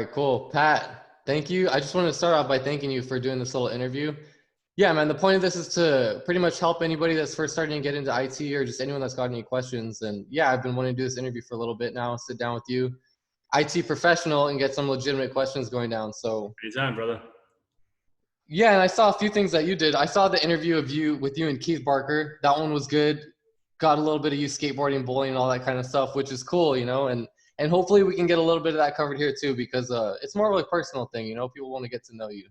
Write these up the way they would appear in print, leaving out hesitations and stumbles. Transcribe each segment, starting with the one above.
right, cool. Pat, thank you. I just wanted to start off by thanking you for doing this little interview. Yeah, man, the point of this is to pretty much help anybody that's first starting to get into IT or just anyone that's got any questions. And yeah, I've been wanting to do this interview for a little bit now, sit down with you, IT professional, and get some legitimate questions going down. So Anytime, brother. yeah, and I saw a few things that you did. I saw the interview of you with you and Keith Barker. That one was good. Got a little bit of you skateboarding, bowling, and all that kind of stuff, which is cool, and hopefully we can get a little bit of that covered here too, because it's more of a personal thing, people want to get to know you.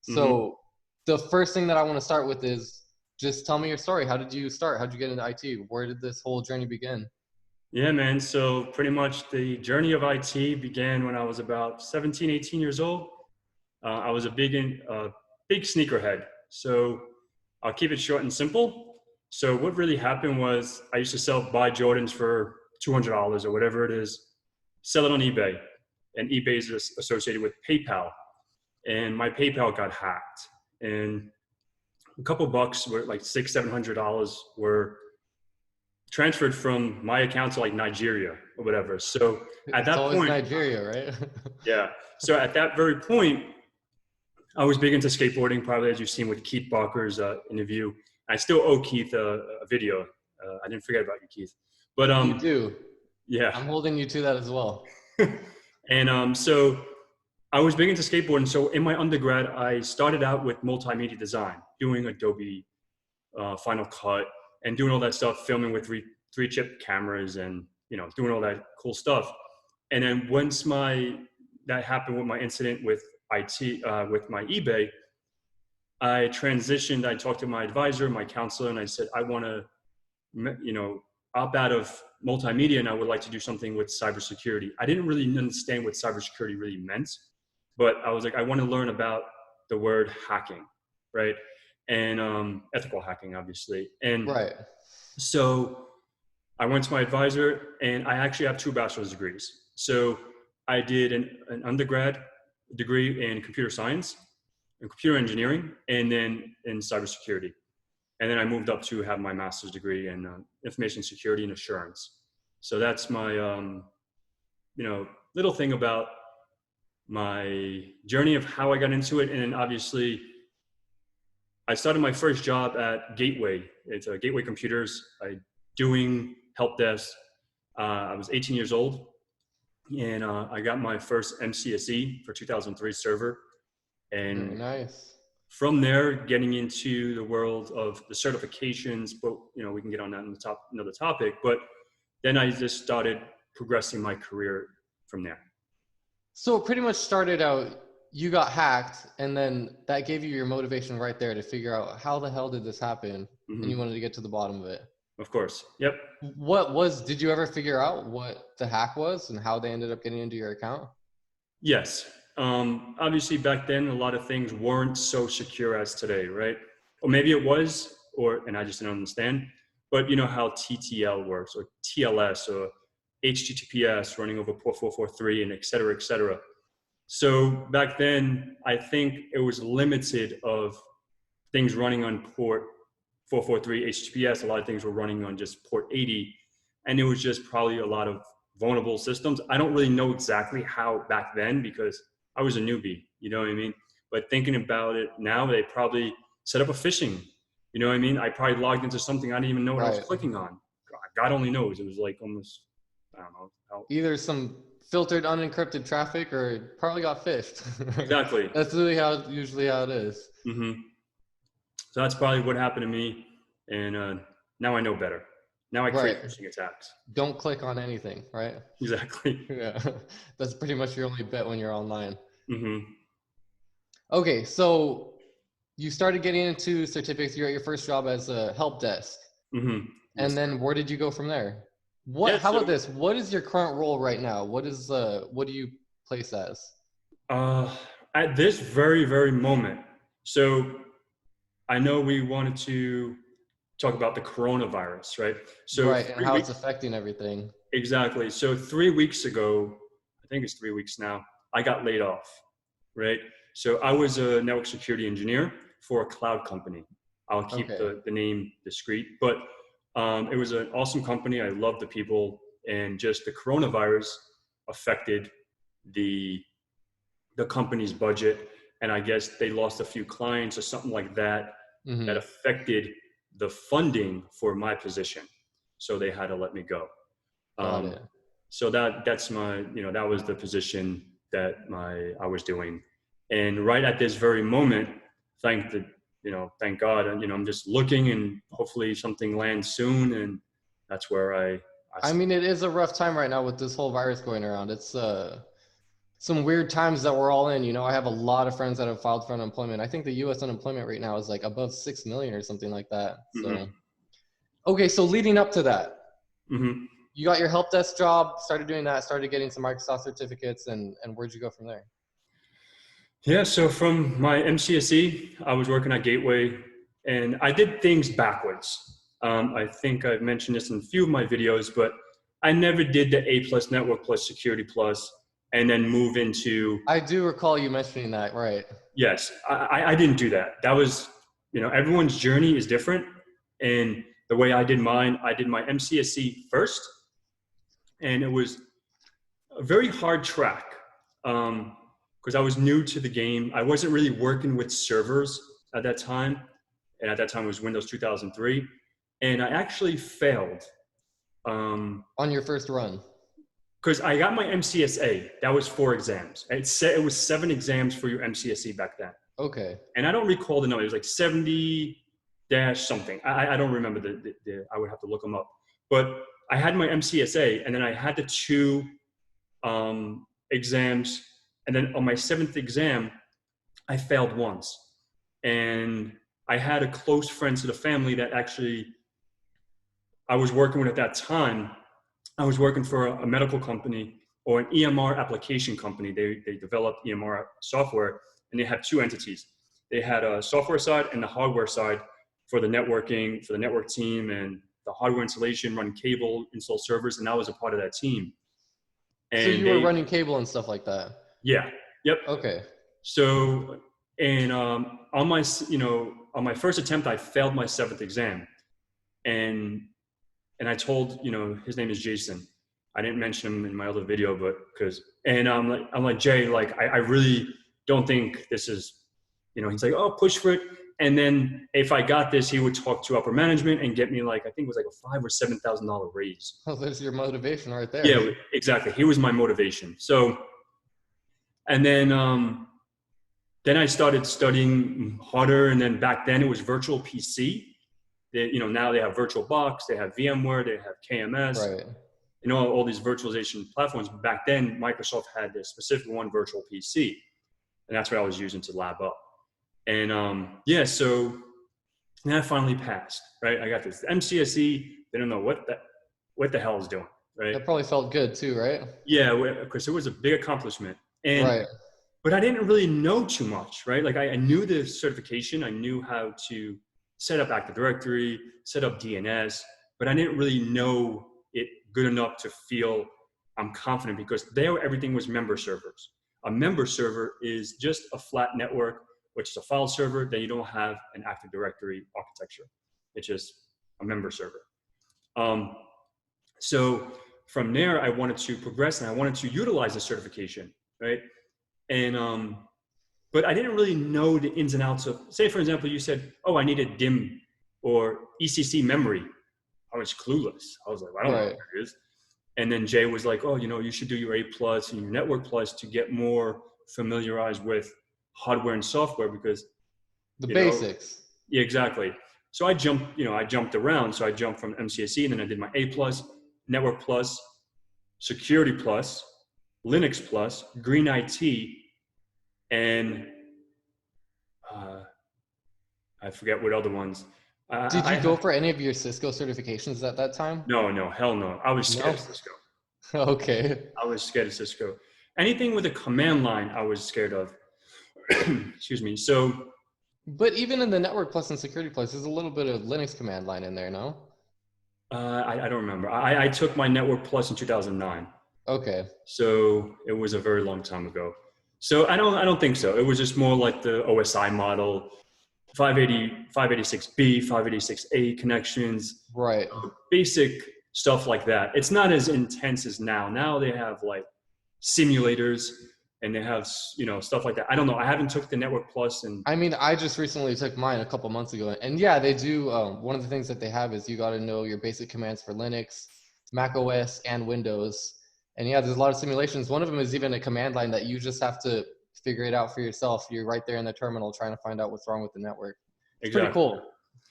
So the first thing that I want to start with is just tell me your story. How did you start? How did you get into IT? Where did this whole journey begin? Yeah, man. So pretty much the journey of IT began when I was about 17, 18 years old. I was a big sneakerhead. So I'll keep it short and simple. So what really happened was I used to buy Jordans for $200 or whatever it is, sell it on eBay. And eBay is associated with PayPal. And my PayPal got hacked. And a couple bucks were like $600-700 were transferred from my account to like Nigeria or whatever. So at that always point, Nigeria, right? Yeah. So at that very point, I was big into skateboarding, probably as you've seen with Keith Barker's interview. I still owe Keith a video. I didn't forget about you, Keith. But you do. Yeah. I'm holding you to that as well. And so I was big into skateboarding. So in my undergrad, I started out with multimedia design, doing Adobe Final Cut and doing all that stuff, filming with three chip cameras and, doing all that cool stuff. And then once that happened with my incident with IT, with my eBay, I transitioned. I talked to my advisor, my counselor, and I said, I want to, opt out of multimedia and I would like to do something with cybersecurity. I didn't really understand what cybersecurity really meant, but I was like, I want to learn about the word hacking, right? And ethical hacking, obviously. And right. So I went to my advisor, and I actually have 2 bachelor's degrees. So I did an undergrad degree in computer science and computer engineering, and then in cybersecurity. And then I moved up to have my master's degree in information security and assurance. So that's my, little thing about my journey of how I got into it. And then obviously, I started my first job at Gateway. It's Gateway Computers, doing help desk. I was 18 years old, and I got my first MCSE for 2003 server. And very nice. From there, getting into the world of the certifications, but we can get on that in another topic. But then I just started progressing my career from there. So it pretty much started out, you got hacked, and then that gave you your motivation right there to figure out how the hell did this happen, and you wanted to get to the bottom of it. Of course. Yep. Did you ever figure out what the hack was and how they ended up getting into your account? Yes. Obviously back then, a lot of things weren't so secure as today, right? Or maybe it was, and I just didn't understand. But you know how TTL works, or TLS, or HTTPS running over port 443, and et cetera, et cetera. So back then, I think it was limited of things running on port 443 HTTPS. A lot of things were running on just port 80. And it was just probably a lot of vulnerable systems. I don't really know exactly how back then, because I was a newbie, you know what I mean? But thinking about it now, they probably set up a phishing, you know what I mean? I probably logged into something I didn't even know what I was clicking on. God only knows. It was like almost, I don't know. Either some filtered unencrypted traffic, or it probably got phished. Exactly. That's really usually how it is. So that's probably what happened to me. And now I know better. Now I create phishing attacks. Don't click on anything, right? Exactly. Yeah, that's pretty much your only bet when you're online. Okay, so you started getting into certificates. You're at your first job as a help desk. And then where did you go from there? How about this? What is your current role right now? What do you place as? At this very, very moment. So I know we wanted to talk about the coronavirus, right? So and how it's affecting everything. Exactly. So 3 weeks ago, I think it's 3 weeks now, I got laid off, right? So I was a network security engineer for a cloud company. I'll keep the name discreet, but it was an awesome company. I loved the people, and just the coronavirus affected the the company's budget. And I guess they lost a few clients or something like that, that affected the funding for my position. So they had to let me go. Got it. So that's my, that was the position that I was doing. And right at this very moment, thank God, I'm just looking, and hopefully something lands soon. And that's where I mean, it is a rough time right now with this whole virus going around. It's some weird times that we're all in. I have a lot of friends that have filed for unemployment. I think the U.S. unemployment rate now is like above 6 million or something like that. So, okay, so leading up to that, you got your help desk job, started doing that, started getting some Microsoft certificates, and where'd you go from there? Yeah, so from my MCSE, I was working at Gateway, and I did things backwards. I think I've mentioned this in a few of my videos, but I never did the A+ Network Plus Security Plus and then move into... I do recall you mentioning that, right? Yes, I didn't do that. That was, everyone's journey is different. And the way I did mine, I did my MCSE first, and it was a very hard track. Because I was new to the game. I wasn't really working with servers at that time. And at that time it was Windows 2003. And I actually failed. On your first run? Because I got my MCSA. That was 4 exams. It was 7 exams for your MCSE back then. Okay. And I don't recall the number. It was like 70 dash something. I don't remember I would have to look them up. But I had my MCSA, and then I had the 2 exams. And then on my 7th exam, I failed once. And I had a close friend to the family that actually I was working with at that time. I was working for a medical company, or an EMR application company. They developed EMR software, and they had 2 entities. They had a software side and the hardware side for the networking, for the network team, and the hardware installation, run cable, install servers, and I was a part of that team. And so you were running cable and stuff like that? Yeah. Yep. Okay. So, and on my first attempt, I failed my 7th exam, and I told, his name is Jason. I didn't mention him in my other video, but I'm like, Jay, like, I really don't think this is, he's like, oh, push for it. And then if I got this, he would talk to upper management and get me like, I think it was like a $5,000 or $7,000 raise. Oh, there's your motivation right there. Yeah, exactly. He was my motivation. So, and then I started studying harder. And then back then it was virtual PC. Now they have VirtualBox, they have VMware, they have KMS, right? All these virtualization platforms. Back then, Microsoft had this specific one, virtual PC, and that's what I was using to lab up. And so then I finally passed. Right, I got this MCSE. They don't know what the hell is doing. Right, that probably felt good too, right? Yeah, because it was a big accomplishment. And right. But I didn't really know too much. Right, like I knew the certification. I knew how to set up Active Directory, set up DNS, but I didn't really know it good enough to feel I'm confident, because there everything was member servers. A member server is just a flat network, which is a file server that you don't have an Active Directory architecture. It's just a member server. So from there, I wanted to progress, and I wanted to utilize the certification, right? And but I didn't really know the ins and outs of, say, for example, you said, oh, I need a DIM or ECC memory. I was clueless. I was like, I don't know what that is. And then Jay was like, oh, you should do your A+ and your Network Plus to get more familiarized with hardware and software, because the basics. Yeah, exactly. So I jumped around. So I jumped from MCSE, and then I did my A+, Network Plus, Security Plus, Linux Plus, Green IT, and I forget what other ones. Did you go for any of your Cisco certifications at that time? No, hell no. I was scared of Cisco. Okay. I was scared of Cisco. Anything with a command line, I was scared of. Excuse me. So. But even in the Network Plus and Security Plus, there's a little bit of Linux command line in there, no? I don't remember. I took my Network Plus in 2009. Okay. So it was a very long time ago. So I don't think so. It was just more like the OSI model, 586B, 586A connections. Right. Basic stuff like that. It's not as intense as now. Now they have like simulators. and they have, you know, stuff like that. I don't know. I haven't took the Network Plus, and I mean, I just recently took mine a couple months ago, and yeah, they do. One of the things that they have is you got to know your basic commands for Linux, Mac OS, and Windows. And yeah, there's a lot of simulations. One of them is even a command line that you just have to figure it out for yourself. You're right there in the terminal trying to find out what's wrong with the network. It's pretty exactly. cool.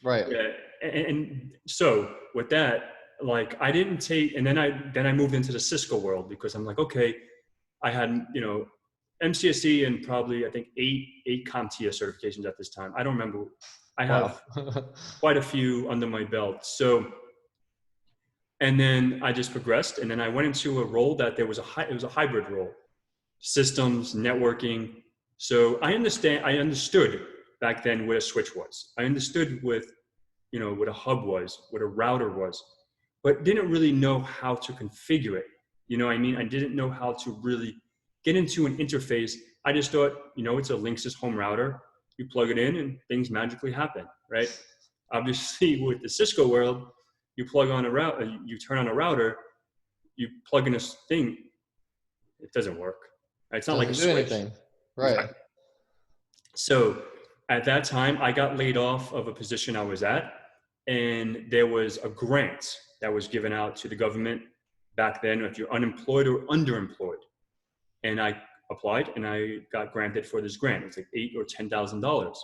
Right. Yeah, and so with that, like I didn't take, and then I moved into the Cisco world because I'm like, okay, I had, you know, MCSE and probably I think eight CompTIA certifications at this time. I don't remember. I Wow. have quite a few under my belt. So, and then I just progressed, and then I went into a role that it was a hybrid role, systems, networking. So I understood back then what a switch was. I understood you know, what a hub was, what a router was, but didn't really know how to configure it. You know what I mean? I didn't know how to really get into an interface. I just thought, you know, it's a Linksys home router. You plug it in and things magically happen, right? Obviously, with the Cisco world, you plug on a router, you turn on a router, you plug in a thing, it doesn't work. It's not like a Doesn't do switch. anything. Right. Exactly. So at that time, I got laid off of a position I was at, and there was a grant that was given out to the government back then if you're unemployed or underemployed. And I applied and I got granted for this grant. It's like $8,000 or $10,000.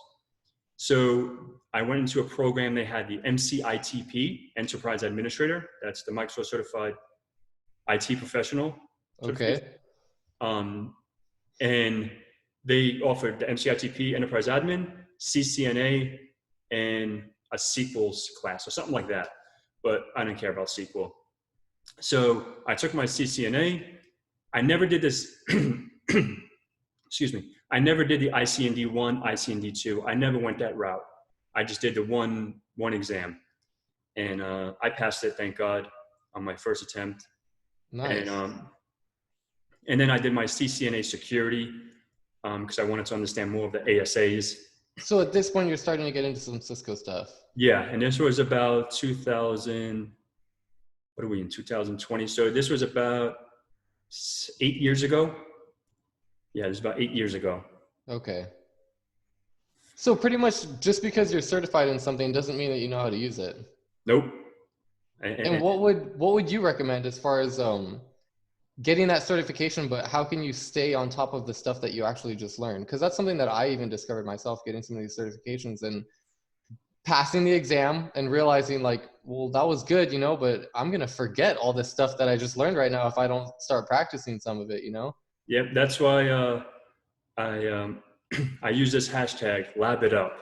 So I went into a program. They had the MCITP, Enterprise Administrator. That's the Microsoft Certified IT Professional certification. Okay. And they offered the MCITP, Enterprise Admin, CCNA, and a SQL class or something like that. But I didn't care about SQL. So I took my CCNA. I never did this, excuse me. I never did the ICND 1, ICND 2. I never went that route. I just did the one exam. And I passed it, thank God, on my first attempt. Nice. And then I did my CCNA security because I wanted to understand more of the ASAs. So at this point, you're starting to get into some Cisco stuff. Yeah, and this was about 2000, what are we in, 2020? So this was about 8 years ago. Yeah, it was about 8 years ago. Okay. So pretty much just because you're certified in something doesn't mean that you know how to use it. Nope. And what would you recommend as far as getting that certification, but how can you stay on top of the stuff that you actually just learned? Because that's something that I even discovered myself, getting some of these certifications and passing the exam and realizing like, well, that was good, you know, but I'm going to forget all this stuff that I just learned right now if I don't start practicing some of it, you know? Yep, that's why I use this hashtag, lab it up,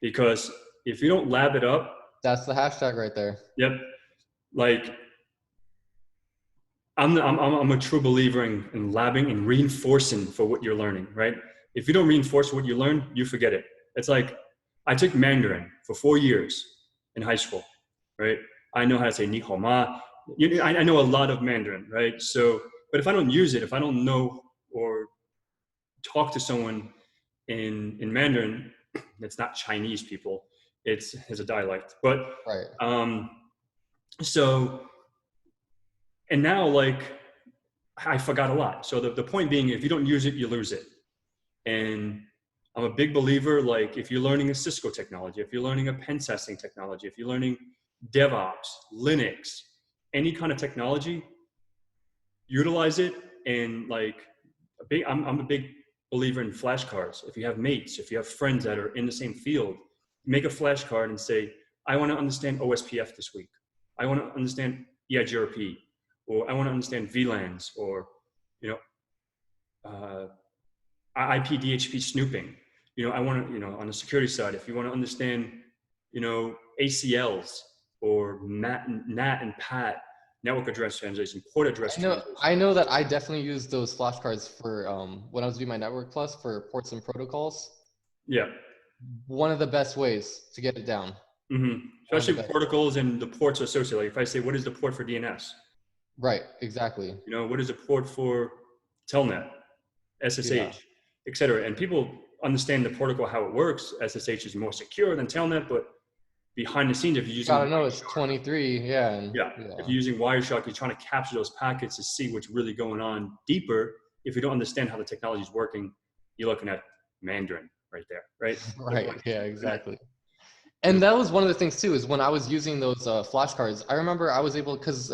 because if you don't lab it up, That's the hashtag right there. yep, like I'm a true believer in labbing and reinforcing for what you're learning, right? If you don't reinforce what you learn, you forget it. It's like I took Mandarin for 4 years in high school, right? I know how to say ni hao ma. I know a lot of Mandarin, right? So, but if I don't use it, if I don't know or talk to someone in Mandarin, it's not Chinese people, it's a dialect. But Right. so, and now like I forgot a lot. So the point being, if you don't use it, you lose it. And I'm a big believer, like if you're learning a Cisco technology, if you're learning a pen testing technology, if you're learning DevOps, Linux, any kind of technology, utilize it. And like I'm a big believer in flashcards. If you have mates, if you have friends that are in the same field, make a flashcard and say, I want to understand OSPF this week. I want to understand EIGRP, or I want to understand VLANs, or, you know, IP DHCP snooping. You know, I want to, you know, on the security side, if you want to understand, you know, ACLs or NAT and PAT, network address translation, port address translation. I know that I definitely used those flashcards for when I was doing my Network Plus for ports and protocols. Yeah. One of the best ways to get it down. Mm-hmm. Especially protocols and the ports associated. Like if I say, what is the port for DNS? Right, exactly. You know, what is the port for Telnet, SSH, etc. And people understand the protocol, how it works. SSH is more secure than Telnet, but behind the scenes, if you're using, gotta know it's 23, yeah. If you're using Wireshark, you're trying to capture those packets to see what's really going on deeper. if you don't understand how the technology is working, you're looking at Mandarin right there, right? Right. Yeah, exactly. You know, And that was one of the things too, is when I was using those flashcards, I remember I was able, because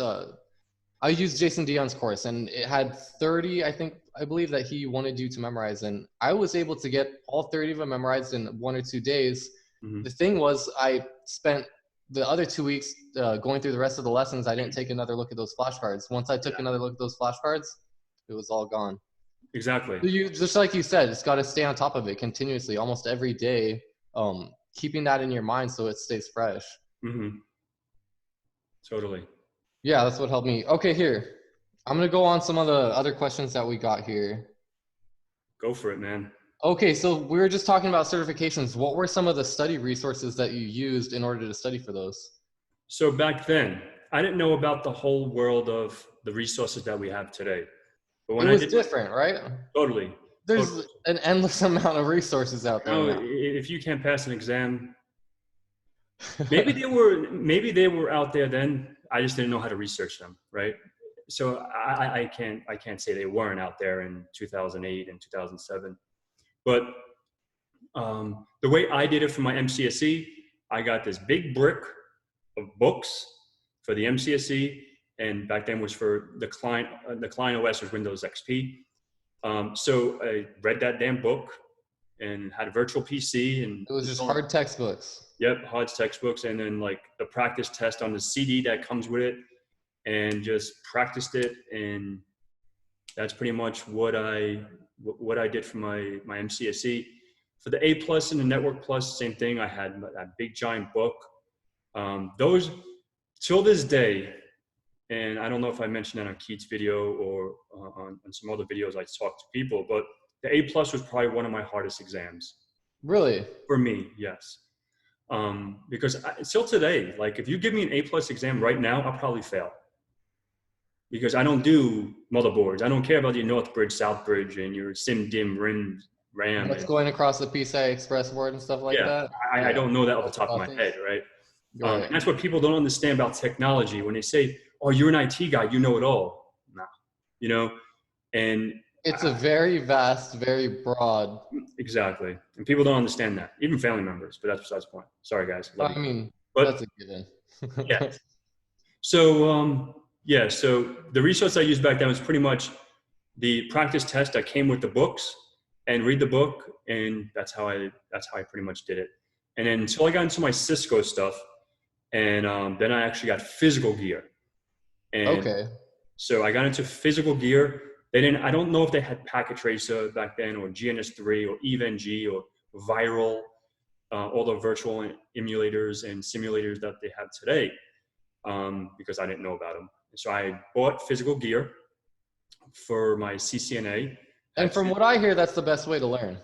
I used Jason Dion's course and it had 30, I believe that he wanted you to memorize. And I was able to get all 30 of them memorized in 1 or 2 days. mhm. The thing was, I spent the other 2 weeks going through the rest of the lessons. I didn't take another look at those flashcards. Once I took another look at those flashcards, it was all gone. Exactly. So you, just like you said, it's got to stay on top of it continuously, almost every day, keeping that in your mind so it stays fresh. Mm-hmm. Totally. Yeah, that's what helped me. Okay, here. I'm going to go on some of the other questions that we got here. Go for it, man. Okay, so we were just talking about certifications. What were some of the study resources that you used in order to study for those? So back then, I didn't know about the whole world of the resources that we have today. But when It I was did, different, right? totally, There's totally. an endless amount of resources out there Now, now. if you can't pass an exam, maybe they were out there then. I just didn't know how to research them, right? So I can't say they weren't out there in 2008 and 2007. But the way I did it for my MCSE, I got this big brick of books for the MCSE, and back then was for the client. The client OS was Windows XP. So I read that damn book and had a virtual PC and It was just hard textbooks. Yep, hard textbooks, and then like the practice test on the CD that comes with it, and just practiced it, and that's pretty much what I did for my MCSE. For the A plus and the Network Plus, same thing. I had that big giant book. Those till this day, and I don't know if I mentioned that on Keith's video or on some other videos I talk to people, but the A plus was probably one of my hardest exams. Really? For me, yes. Because still today, like if you give me an A plus exam right now, I'll probably fail. Because I don't do motherboards. I don't care about your North Bridge, South Bridge, and your Sim Dim RAM. What's going across the PCI Express board and stuff like Yeah, that? I don't know that off the Those top of my buttons. head, right? Right. And that's what people don't understand about technology. When they say, "Oh, you're an IT guy, you know it all," nah, you know, and It's a very vast, very broad. exactly, and people don't understand that, even family members. But that's besides the point. Sorry, guys, love I you. mean, But that's a given. yeah, so yeah, so the resource I used back then was pretty much the practice test that came with the books, and read the book, and that's how I pretty much did it. And then until I got into my Cisco stuff, and then I actually got physical gear. And Okay. so I got into physical gear. They didn't. I don't know if they had Packet Tracer back then, or GNS3, or EVE-NG, or Viral, all the virtual emulators and simulators that they have today, because I didn't know about them. So I bought physical gear for my CCNA. And from what I hear, that's the best way to learn.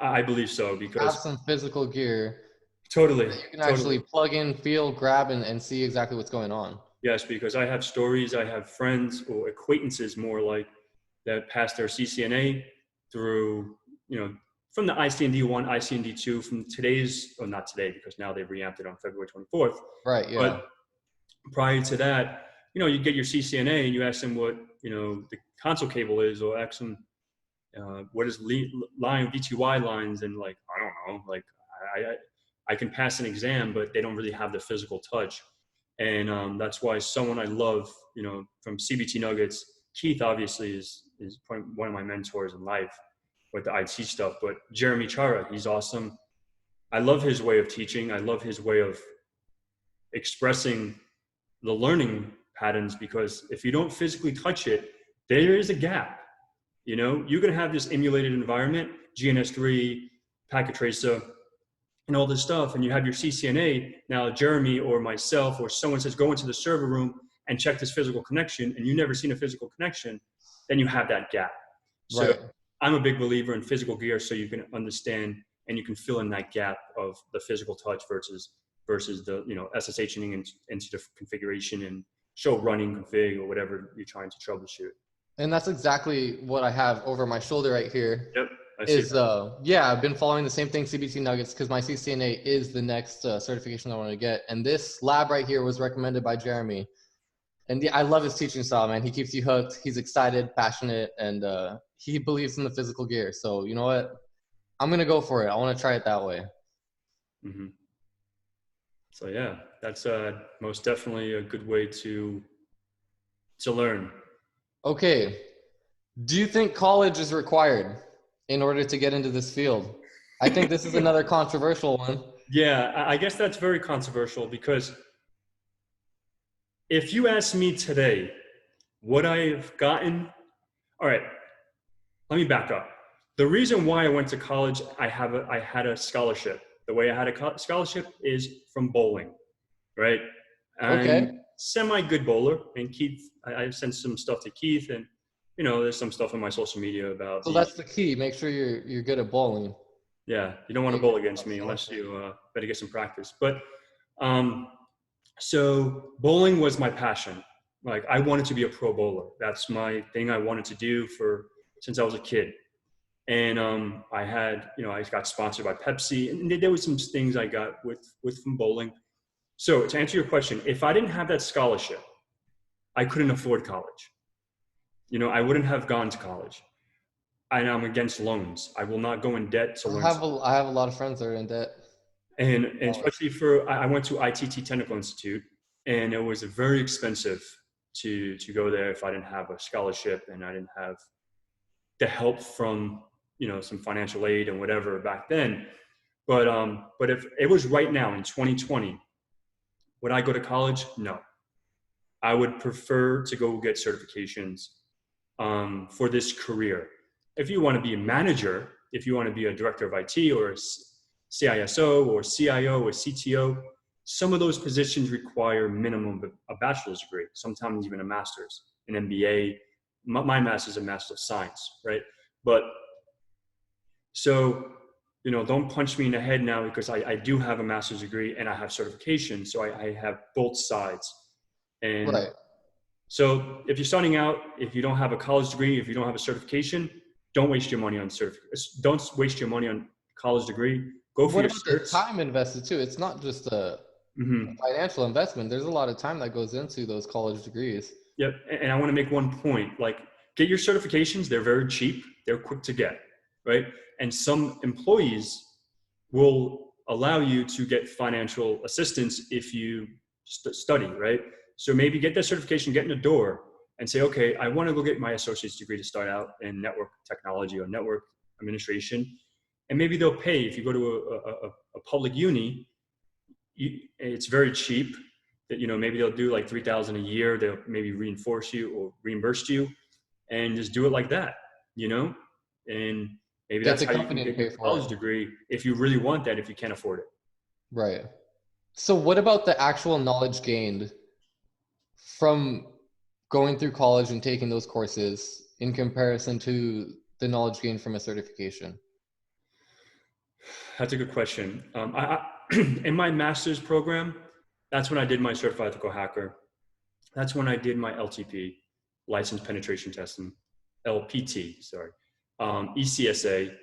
I believe so, Have because some physical gear totally, that you can actually plug in, feel, grab, and see exactly what's going on. yes, because I have stories, I have friends or acquaintances more like that passed their CCNA through, from the ICND1, ICND2, from today's, or not today, because now they've reamped it on February 24th. Right, yeah. But prior to that, you get your CCNA and you ask them what, the console cable is, or ask them what is line VTY lines, and like, I don't know, like I can pass an exam, but they don't really have the physical touch. And that's why someone I love, from CBT Nuggets, Keith obviously is one of my mentors in life with the IT stuff, but Jeremy Chara, he's awesome. I love his way of teaching. I love his way of expressing the learning patterns, because if you don't physically touch it, there is a gap. You're going to have this emulated environment, GNS3, Packet Tracer, and all this stuff, and you have your CCNA. Now, Jeremy or myself or someone says, go into the server room and check this physical connection, and you've never seen a physical connection, then you have that gap. So Right. I'm a big believer in physical gear, so you can understand and you can fill in that gap of the physical touch versus the, SSHing into the configuration and show running config or whatever you're trying to troubleshoot. And that's exactly what I have over my shoulder right here. Yep. I've been following the same thing, CBT Nuggets, because my CCNA is the next certification I want to get. And this lab right here was recommended by Jeremy. And I love his teaching style, man. He keeps you hooked. He's excited, passionate, and he believes in the physical gear. So you know what? I'm gonna go for it. I want to try it that way. Mm-hmm. So yeah, that's most definitely a good way to learn. Okay. Do you think college is required in order to get into this field? I think this is another controversial one. Yeah, I guess that's very controversial because if you ask me today what I've gotten, all right, let me back up. The reason why I went to college, I had a scholarship. The way I had a scholarship is from bowling, right? Okay. I'm semi good bowler, and Keith, I sent some stuff to Keith, and there's some stuff on my social media about So the. that's the key. Make sure you're good at bowling. Yeah, you don't want to bowl against me unless you better get some practice. But so bowling was my passion. Like I wanted to be a pro bowler. That's my thing I wanted to do since I was a kid. And I had, I got sponsored by Pepsi, and there was some things I got with from bowling. So to answer your question, if I didn't have that scholarship, I couldn't afford college. I wouldn't have gone to college. And I'm against loans. I will not go in debt to learn. I have a lot of friends that are in debt. And especially I went to ITT Technical Institute, and it was very expensive to go there if I didn't have a scholarship and I didn't have the help from some financial aid and whatever back then. But if it was right now in 2020, would I go to college? No. I would prefer to go get certifications for this career. If you want to be a manager, if you want to be a director of IT or a CISO or CIO or CTO, some of those positions require minimum a bachelor's degree, sometimes even a master's, an MBA. My master's is a master of science, right? But so, don't punch me in the head now because I do have a master's degree and I have certification. So I have both sides. And Right. so if you're starting out, if you don't have a college degree, if you don't have a certification, don't waste your money on don't waste your money on college degree. Go for What your about the certs. time invested too? It's not just a financial investment. There's a lot of time that goes into those college degrees. Yep. And I want to make one point, like get your certifications. They're very cheap. They're quick to get, right? And some employees will allow you to get financial assistance if you study, right? So maybe get that certification, get in the door and say, okay, I want to go get my associate's degree to start out in network technology or network administration. And maybe they'll pay if you go to a public uni, it's very cheap that, maybe they'll do like $3,000 a year. They'll maybe reinforce you or reimburse you and just do it like that, and maybe that's how you can get your college degree if you really want that, if you can't afford it. Right. So what about the actual knowledge gained from going through college and taking those courses in comparison to the knowledge gained from a certification? That's a good question. In my master's program, that's when I did my certified ethical hacker. That's when I did my LTP, license penetration testing, LPT, sorry, ECSA,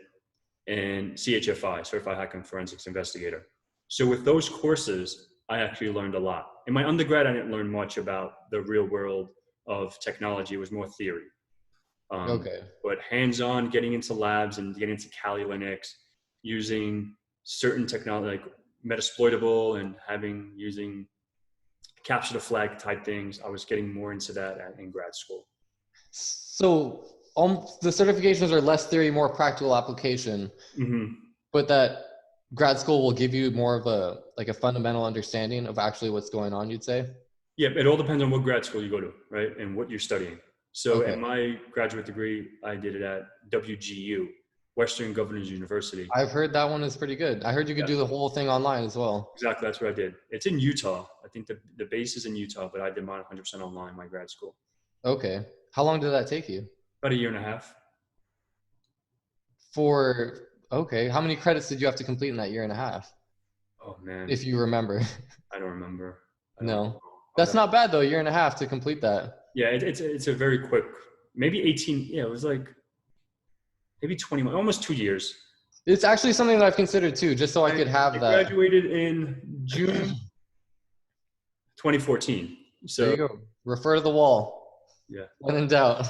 and CHFI, certified hacking forensics investigator. So with those courses, I actually learned a lot. In my undergrad, I didn't learn much about the real world of technology. It was more theory. Okay. But hands-on, getting into labs and getting into Kali Linux, using certain technology like Metasploitable and using capture the flag type things, I was getting more into that in grad school. So the certifications are less theory, more practical application, but that grad school will give you more of a fundamental understanding of actually what's going on, you'd say? Yeah, it all depends on what grad school you go to, right? And what you're studying. So in my graduate degree, I did it at WGU, Western Governors University. I've heard that one is pretty good. I heard you could do the whole thing online as well. Exactly, that's what I did. It's in Utah. I think the base is in Utah, but I did mine 100% online, my grad school. Okay. How long did that take you? About a year and a half. Okay. How many credits did you have to complete in that year and a half? Oh, man. If you remember. I don't remember. No. That's not bad, though, a year and a half to complete that. Yeah, it's a very quick, maybe 18, yeah, it was like maybe 20, almost 2 years. It's actually something that I've considered too, just so I could have that. I graduated in June 2014. So there you go. Refer to the wall. Yeah. When in doubt.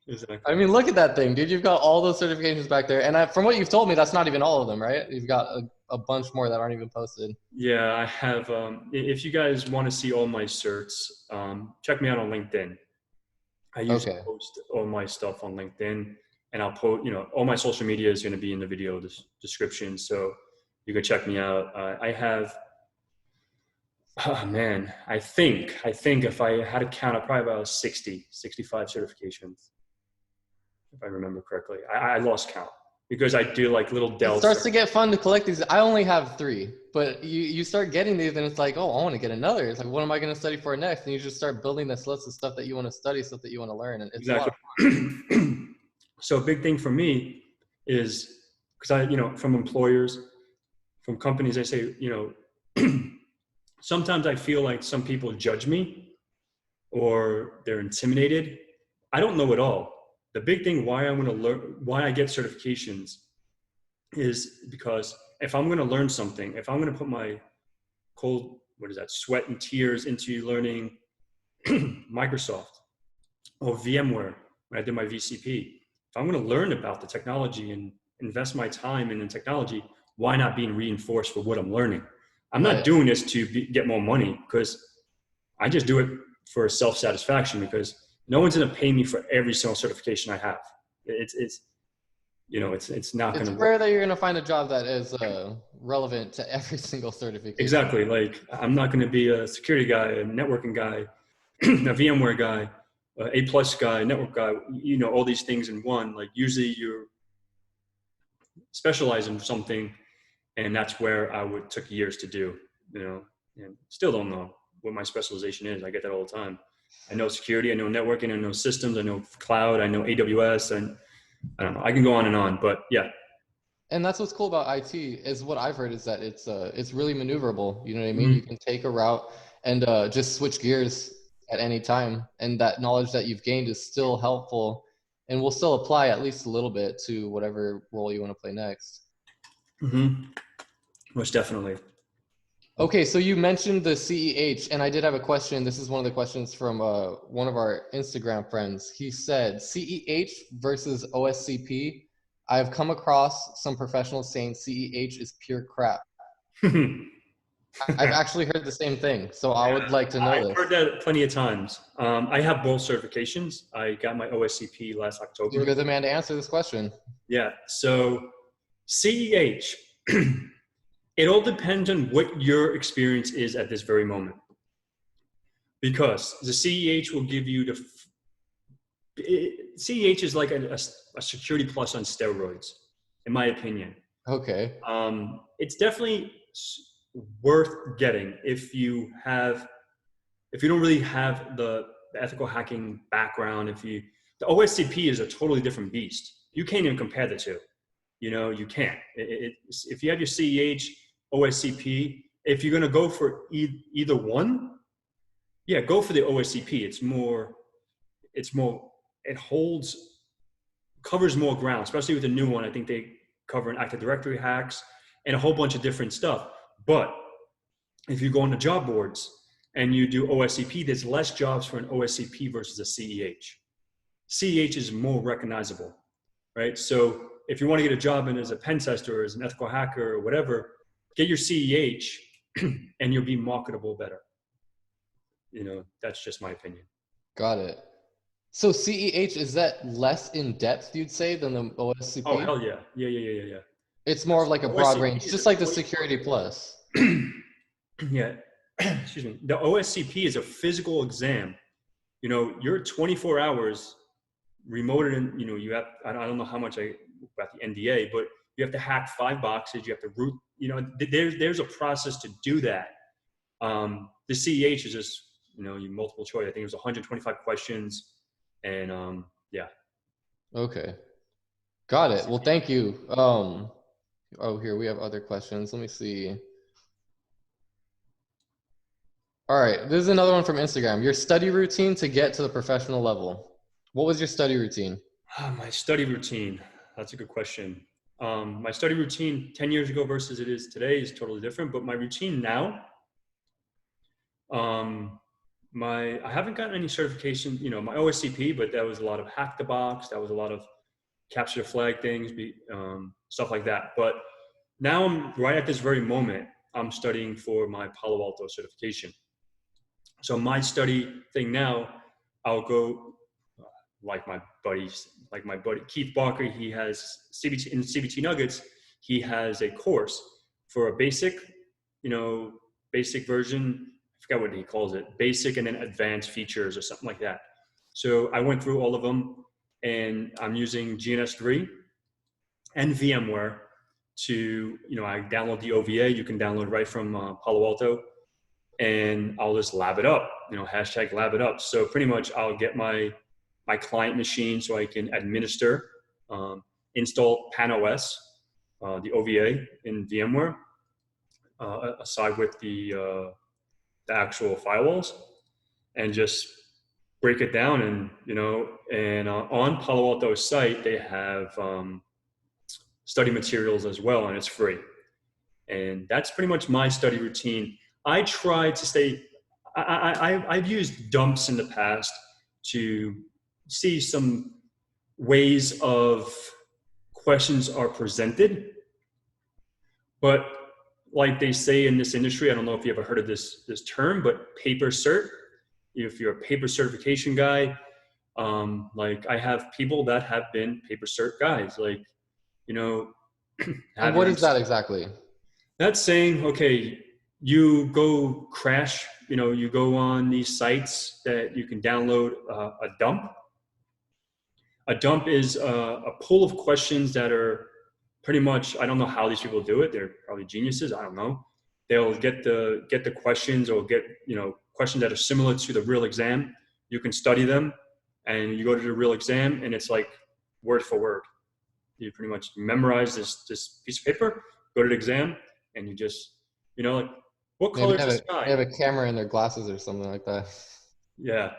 Exactly. I mean, look at that thing, dude. You've got all those certifications back there. And from what you've told me, that's not even all of them, right? You've got a bunch more that aren't even posted. Yeah, I have. If you guys want to see all my certs, check me out on LinkedIn. I usually Okay. post all my stuff on LinkedIn, and I'll post, all my social media is going to be in the video description. So you can check me out. I have, oh man, I think if I had to count, I probably about 65 certifications, if I remember correctly. I lost count because I do like little It delts. starts to get fun to collect these. I only have 3, but you start getting these, and it's like, oh, I want to get another. It's like, what am I going to study for next? And you just start building this list of stuff that you want to study, stuff that you want to learn, and it's a lot Exactly. of So a big thing for me is because from employers, from companies, they say, sometimes I feel like some people judge me or they're intimidated. I don't know it all. The big thing why I want to learn, why I get certifications is because if I'm going to learn something, if I'm going to put my sweat and tears into learning Microsoft or VMware when I did my VCP, if I'm going to learn about the technology and invest my time in the technology, why not being reinforced for what I'm learning? I'm not right. doing this to get more money because I just do it for self-satisfaction because no one's going to pay me for every single certification I have. It's not going It's to work. rare that you're going to find a job that is relevant to every single certification. Exactly. Like I'm not going to be a security guy, a networking guy, a VMware guy, a plus guy, network guy, all these things in one. Like usually you're specialized in something, and that's where took years to do, and still don't know what my specialization is. I get that all the time. I know security, I know networking, I know systems, I know cloud, I know AWS, and I don't know. I can go on and on, but yeah. And that's what's cool about IT is what I've heard is that it's really maneuverable. You know what I mean? You Mm-hmm. can take a route and just switch gears at any time, and that knowledge that you've gained is still helpful and will still apply at least a little bit to whatever role you want to play next. Mm-hmm. Most definitely. Okay, so you mentioned the CEH, and I did have a question. This is one of the questions from one of our Instagram friends. He said, CEH versus OSCP. I've come across some professionals saying CEH is pure crap. I've actually heard the same thing, so I would like to know I've this. heard that plenty of times. I have both certifications. I got my OSCP last October. You're the man to answer this question. Yeah. So CEH, it all depends on what your experience is at this very moment. Because the CEH will give you CEH is like a security plus on steroids, in my opinion. Okay. It's definitely worth getting if you don't really have the ethical hacking background. The OSCP is a totally different beast. You can't even compare the two. You can't. If you have your CEH, OSCP, if you're going to go for either one, yeah, go for the OSCP. It covers more ground, especially with the new one. I think they cover an Active Directory hacks and a whole bunch of different stuff. But if you go on the job boards and you do OSCP, there's less jobs for an OSCP versus a CEH. CEH is more recognizable, right? So if you want to get a job in as a pen tester or as an ethical hacker or whatever, get your CEH and you'll be marketable better. That's just my opinion. Got it. So CEH, is that less in depth, you'd say, than the OSCP? Oh, hell yeah. Yeah. It's more of like a broad OSCP range, just like the Security Plus. Yeah. Excuse me. The OSCP is a physical exam. You're 24 hours remote, and I don't know how much about the NDA, but you have to hack 5 boxes. You have to root. There's a process to do that. The CEH is just you multiple choice. I think it was 125 questions, and yeah. Okay. Got it. Well, thank you. Here we have other questions. Let me see. All right, this is another one from Instagram. Your study routine to get to the professional level. What was your study routine? My study routine. That's a good question. My study routine 10 years ago versus it is today is totally different. But my routine now, I haven't gotten any certification, my OSCP, but that was a lot of hack the box. That was a lot of capture the flag things, stuff like that. But now I'm right at this very moment, I'm studying for my Palo Alto certification. So my study thing now, I'll go like my buddy Keith Barker. He has CBT Nuggets. He has a course for a basic, basic version. I forgot what he calls it, basic and then advanced features or something like that. So I went through all of them, and I'm using GNS3 and VMware to, I download the OVA. You can download right from Palo Alto, and I'll just lab it up, hashtag lab it up. So pretty much I'll get my client machine so I can administer, install PanOS, the OVA in VMware, aside with the actual firewalls, and just break it down. And on Palo Alto's site, they have study materials as well, and it's free. And that's pretty much my study routine. I try to stay, I've used dumps in the past to see some ways of questions are presented. But like they say in this industry, I don't know if you ever heard of this term, but paper cert. If you're a paper certification guy, like I have people that have been paper cert guys, And what is that exactly? That's saying, okay, you go crash, you go on these sites that you can download a dump. A dump is a pool of questions that are pretty much, I don't know how these people do it. They're probably geniuses. I don't know. They'll get the questions, or get, questions that are similar to the real exam. You can study them, and you go to the real exam, and it's like word for word. You pretty much memorize this piece of paper, go to the exam, and you just, like, what color is the sky? They have a camera in their glasses or something like that. Yeah,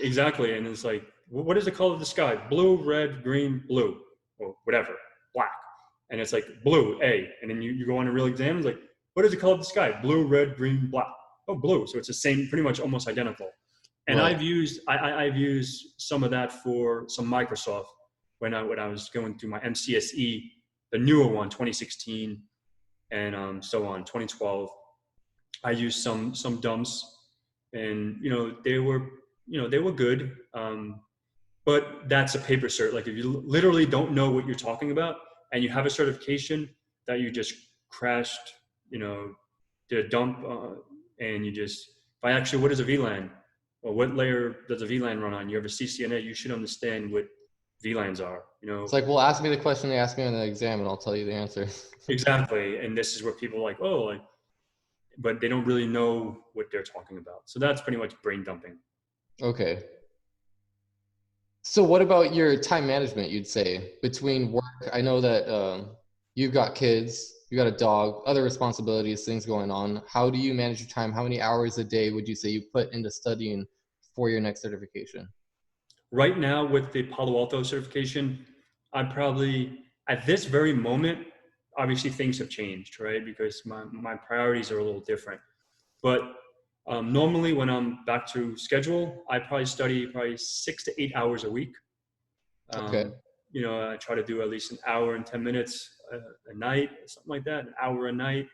exactly. And it's like, what is the color of the sky? Blue, red, green, blue, or whatever, black. And it's like blue, A. And then you go on a real exam, it's like, what is the color of the sky? Blue, red, green, black. Oh, blue. So it's the same, pretty much almost identical. And Right. I've used some of that for some Microsoft when I was going through my MCSE, the newer one, 2016, and so on, 2012. I used some dumps, and they were good. But that's a paper cert. Like if you literally don't know what you're talking about, and you have a certification that you just crashed, did a dump, and you just, what is a VLAN? Well, what layer does a VLAN run on? You have a CCNA, you should understand what VLANs are, It's like, well, ask me the question they asked me on the exam, and I'll tell you the answer. Exactly. And this is where people are like, oh, but they don't really know what they're talking about. So that's pretty much brain dumping. Okay. So what about your time management, you'd say, between work? I know that you've got kids, you got a dog, other responsibilities, things going on. How do you manage your time? How many hours a day would you say you put into studying for your next certification? Right now with the Palo Alto certification, I'm probably, at this very moment, obviously things have changed, right? Because my priorities are a little different. But normally when I'm back to schedule, I probably study 6 to 8 hours a week. Okay. I try to do at least an hour and 10 minutes a night, something like that, an hour a night.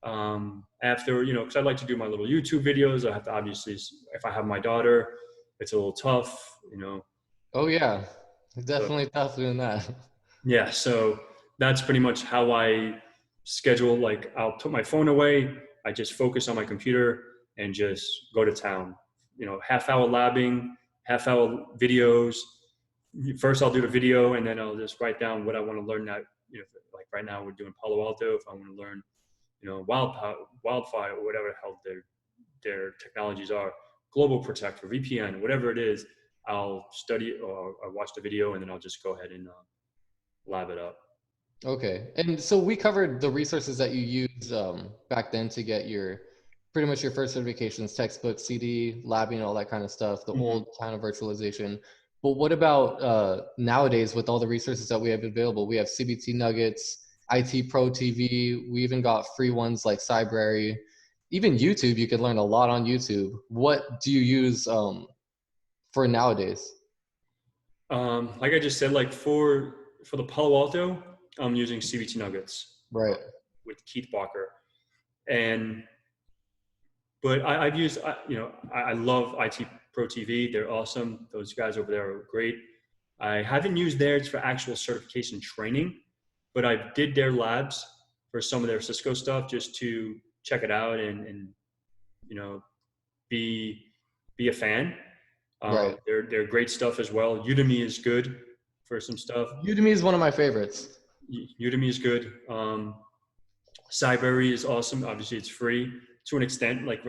After, because I like to do my little YouTube videos. I have to, obviously, if I have my daughter, it's a little tough, Oh yeah, definitely tough doing that. Yeah, so that's pretty much how I schedule. Like I'll put my phone away, I just focus on my computer and just go to town. Half-hour labbing, half-hour videos. First I'll do the video, and then I'll just write down what I want to learn. That, like right now we're doing Palo Alto. If I want to learn, wildfire or whatever the hell their technologies are, global protect or VPN, whatever it is, I'll study or watch the video, and then I'll just go ahead and lab it up. Okay. And so we covered the resources that you used back then to get pretty much your first certifications, textbooks, CD, labbing, all that kind of stuff, the old kind of virtualization. But what about nowadays with all the resources that we have available? We have CBT Nuggets, IT Pro TV. We even got free ones like Cybrary. even YouTube, you could learn a lot on YouTube. What do you use for nowadays? Like I just said, like for the Palo Alto, I'm using CBT Nuggets Right, with Keith Barker, and but I've used I love IT Pro TV. They're awesome. Those guys over there are great. I haven't used theirs for actual certification training, but I did their labs for some of their Cisco stuff just to check it out and you know be be a fan. right. They're great stuff as well. Udemy is good for some stuff. Udemy is one of my favorites. Udemy is good. Cyberry is awesome. Obviously, it's free to an extent. Like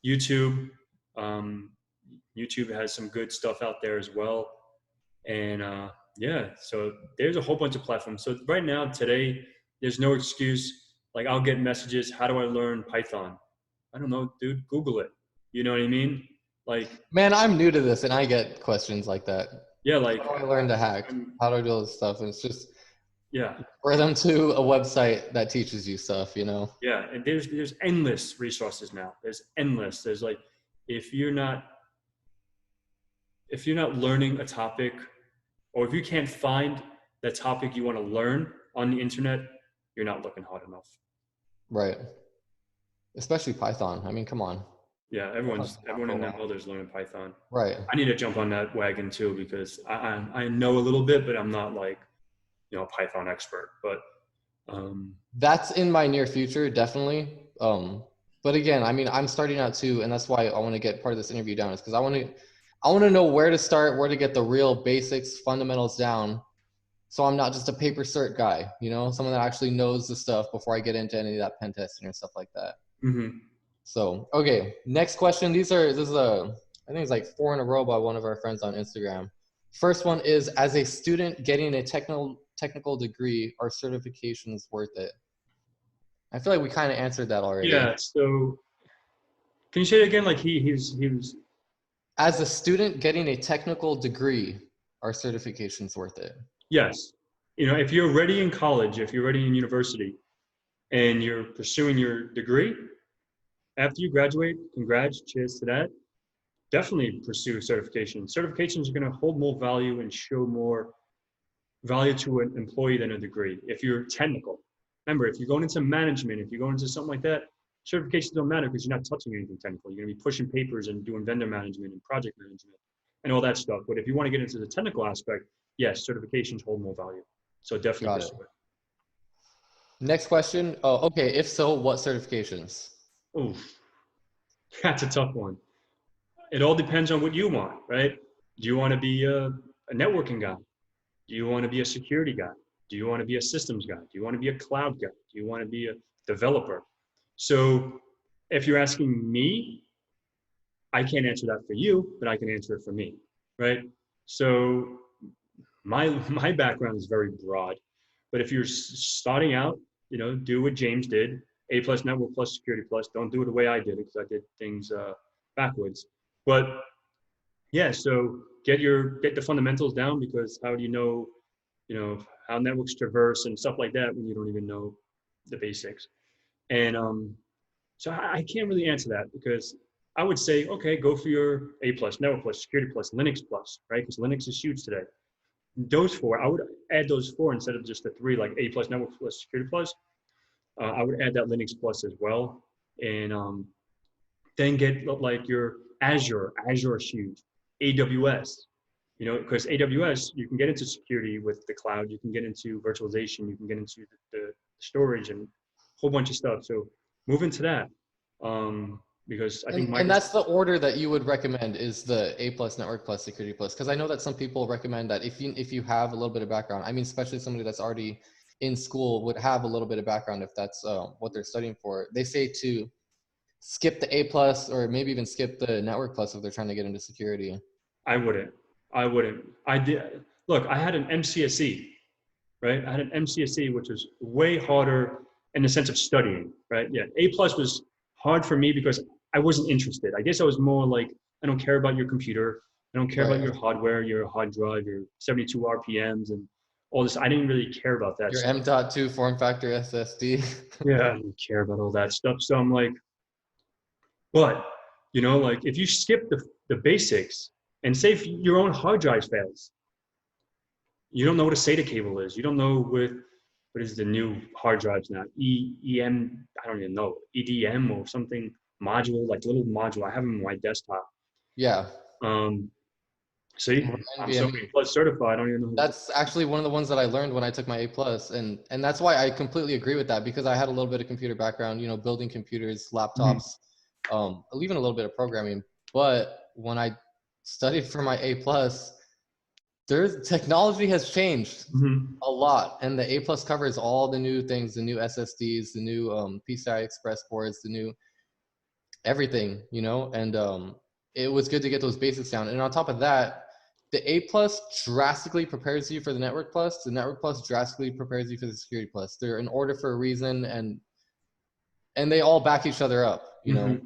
YouTube. Um, YouTube has some good stuff out there as well. And yeah, so there's a whole bunch of platforms. So right now, today, there's no excuse. Like I'll get messages. How do I learn Python? I don't know, dude. Google it. You know what I mean? Like, Man, I'm new to this, and I get questions like that. yeah, like How do I learn to hack? How do I do all this stuff? And it's just yeah, for them to a website that teaches you stuff, yeah. And there's endless resources now. There's endless. There's like if you're not learning a topic, or if you can't find the topic you want to learn on the internet, you're not looking hard enough. Right. Especially Python. I mean, come on. Yeah, everyone in that world is learning Python. Right. I need to jump on that wagon too because I know a little bit, but I'm not like a Python expert. But that's in my near future, definitely. But again, I mean, I'm starting out too, and that's why I want to get part of this interview down, is because I want to know where to start, where to get the real basics, fundamentals down, so I'm not just a paper cert guy, someone that actually knows the stuff before I get into any of that pen testing or stuff like that. mm-hmm. So, okay, next question. This is I think it's like 4 in a row by one of our friends on Instagram. First one is, as a student getting a technical degree, are certifications worth it? I feel like we kind of answered that already. Yeah. So, can you say it again? Like he was. As a student getting a technical degree, are certifications worth it? Yes. If you're already in college, if you're already in university, and you're pursuing your degree, after you graduate, congrats, cheers to that. Definitely pursue certification. Certifications are going to hold more value and show more value to an employee than a degree. If you're technical, remember, if you're going into management, if you're going into something like that, certifications don't matter because you're not touching anything technical. You're going to be pushing papers and doing vendor management and project management and all that stuff. But if you want to get into the technical aspect, yes, certifications hold more value. So definitely pursue it. Next question. Oh, okay. If so, what certifications? Oh, that's a tough one. It all depends on what you want, right? Do you want to be a networking guy? Do you want to be a security guy? Do you want to be a systems guy? Do you want to be a cloud guy? Do you want to be a developer? So if you're asking me, I can't answer that for you, but I can answer it for me, right? So my background is very broad, but if you're starting out, do what James did, A+ network plus security plus. Don't do it the way I did it because I did things backwards. But yeah, so get the fundamentals down, because how do you know how networks traverse and stuff like that when you don't even know the basics? And so I can't really answer that, because I would say, okay, go for your A+, network plus, security plus, Linux plus, right? Because Linux is huge today. Those 4, I would add those 4 instead of just the 3, like A+, network plus, security plus. I would add that Linux plus as well. And then get like your Azure is huge. AWS, because AWS, you can get into security with the cloud, you can get into virtualization, you can get into the storage and a whole bunch of stuff. So move into that. Because I think and that's the order that you would recommend, is the A+ network plus security plus, because I know that some people recommend that if you have a little bit of background, I mean, especially somebody that's already in school would have a little bit of background if that's what they're studying for. They say to skip the A+, or maybe even skip the network plus if they're trying to get into security. I wouldn't. I did. Look, I had an MCSE, right? I had an MCSE, which was way harder in the sense of studying, right? Yeah, A+ was hard for me because I wasn't interested. I guess I was more like, I don't care about your computer. I don't care about your hardware, your hard drive, your 72 RPMs and all this. I didn't really care about that your stuff. M.2 form factor SSD. Yeah, I didn't care about all that stuff. So I'm like, But, you know, like if you skip the basics and say if your own hard drive fails, you don't know what a SATA cable is. You don't know what is the new hard drives now? I don't even know, EDM or something module, like little module. I have them on my desktop. Yeah. Um, see, I'm so NVMe. A+ certified. I don't even know. That's actually one of the ones that I learned when I took my A plus, and that's why I completely agree with that, because I had a little bit of computer background, you know, building computers, laptops, even a little bit of programming. But when I studied for my A plus, there's technology has changed Mm-hmm. a lot, and the A plus covers all the new things, the new SSDs, the new PCI Express boards, the new everything, you know, and it was good to get those basics down. And on top of that, the A plus drastically prepares you for the network plus. The network plus drastically prepares you for the security plus. They're in order for a reason, and they all back each other up, you know. Mm-hmm.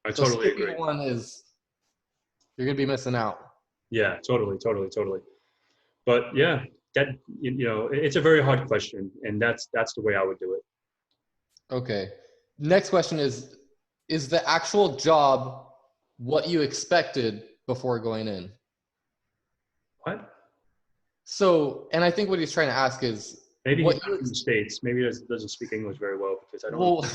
I So totally skipping agree. one is you're gonna be missing out. Yeah, totally. But yeah, that you know, it's a very hard question, and that's the way I would do it. Okay. Next question is the actual job what you expected before going in? What? So, and I think what he's trying to ask is Maybe he's what not you from the States. Maybe he doesn't speak English very well because well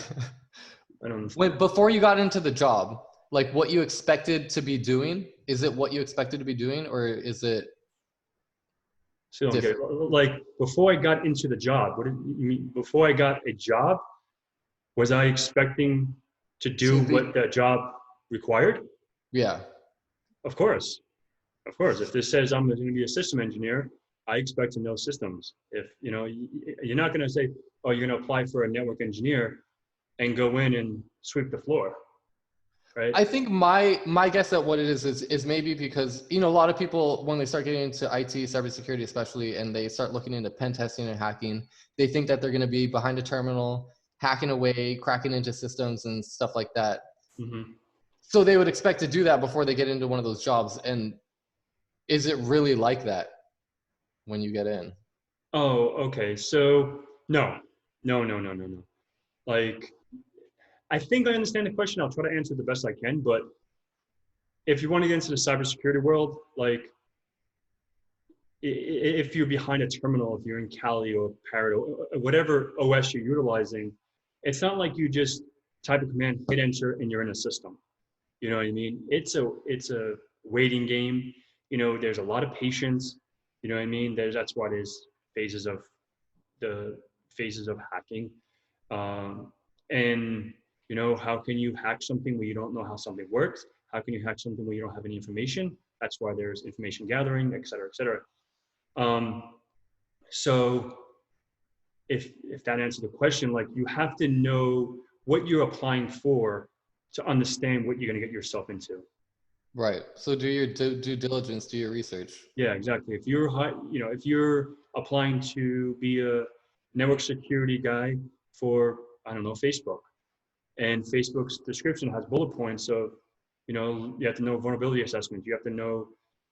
I don't when before you got into the job, like what you expected to be doing, is it what you expected to be doing, or is it still don't get it. different? Like before I got into the job, what did you mean? Before I got a job, was I expecting to do To be, what the job required? yeah. Of course. Of course. If this says I'm going to be a system engineer, I expect to know systems. If you know, you're not going to say, "Oh, you're going to apply for a network engineer and go in and sweep the floor," right? I think my guess at what it is maybe because, you know, a lot of people when they start getting into IT, cybersecurity especially, and they start looking into pen testing and hacking, they think that they're going to be behind a terminal, hacking away, cracking into systems and stuff like that. Mm-hmm. So they would expect to do that before they get into one of those jobs. And is it really like that when you get in? Oh, okay. So no. Like, I think I understand the question. I'll try to answer the best I can. But if you want to get into the cybersecurity world, like, if you're behind a terminal, if you're in Kali or Parrot or whatever OS you're utilizing, it's not like you just type a command, hit enter, and you're in a system. You know what I mean? It's a waiting game. You know, there's a lot of patience. You know what I mean? That's why there's phases of the phases of hacking. And you know, how can you hack something where you don't know how something works? How can you hack something where you don't have any information? That's why there's information gathering, et cetera, et cetera. Um, so if that answers the question, like you have to know what you're applying for to understand what you're going to get yourself into. Right. So do your due diligence, do your research. Yeah, exactly. If you're you know, if you're applying to be a network security guy for, I don't know, Facebook, and Facebook's description has bullet points of, you know, you have to know vulnerability assessment, you have to know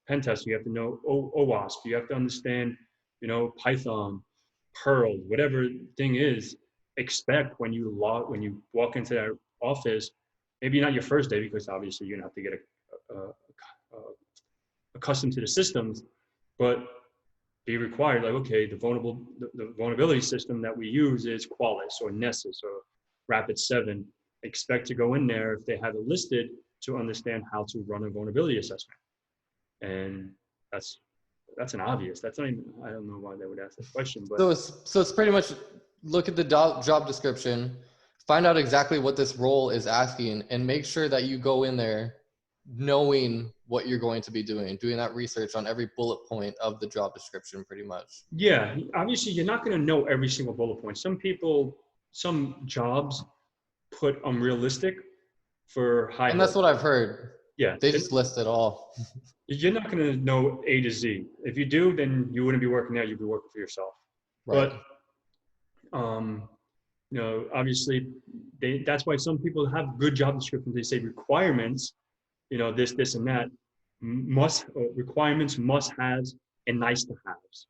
pen testing, you have to know OWASP, you have to understand, you know, Python, Perl, whatever thing is. Expect when you walk into that office, maybe not your first day because obviously you're gonna have to get accustomed to the systems, but be required, like, okay, the vulnerability system that we use is Qualys or Nessus or Rapid7. Expect to go in there if they have it listed to understand how to run a vulnerability assessment. And that's an obvious. That's not even, I don't know why they would ask that question, but So it's pretty much look at the job description, find out exactly what this role is asking, and make sure that you go in there knowing what you're going to be doing that research on every bullet point of the job description, pretty much. yeah, obviously you're not going to know every single bullet point. Some jobs put unrealistic for high And that's hopes. what I've heard. Yeah, They just list it all. you're not going to know A to Z. If you do, then you wouldn't be working there. You'd be working for yourself. Right. But you know, obviously, that's why some people have good job descriptions. They say requirements, you know, this, and that, requirements, must-haves, and nice-to-haves.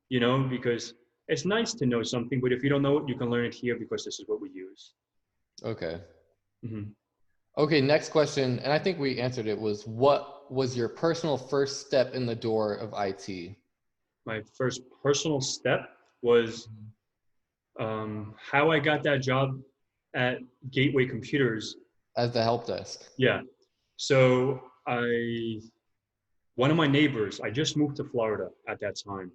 You know, because it's nice to know something, but if you don't know it, you can learn it here because this is what we use. Okay. Mm-hmm. Okay, next question, and I think we answered it, was what was your personal first step in the door of IT? My first personal step was how I got that job at Gateway Computers. As the help desk. Yeah. So one of my neighbors, I just moved to Florida at that time.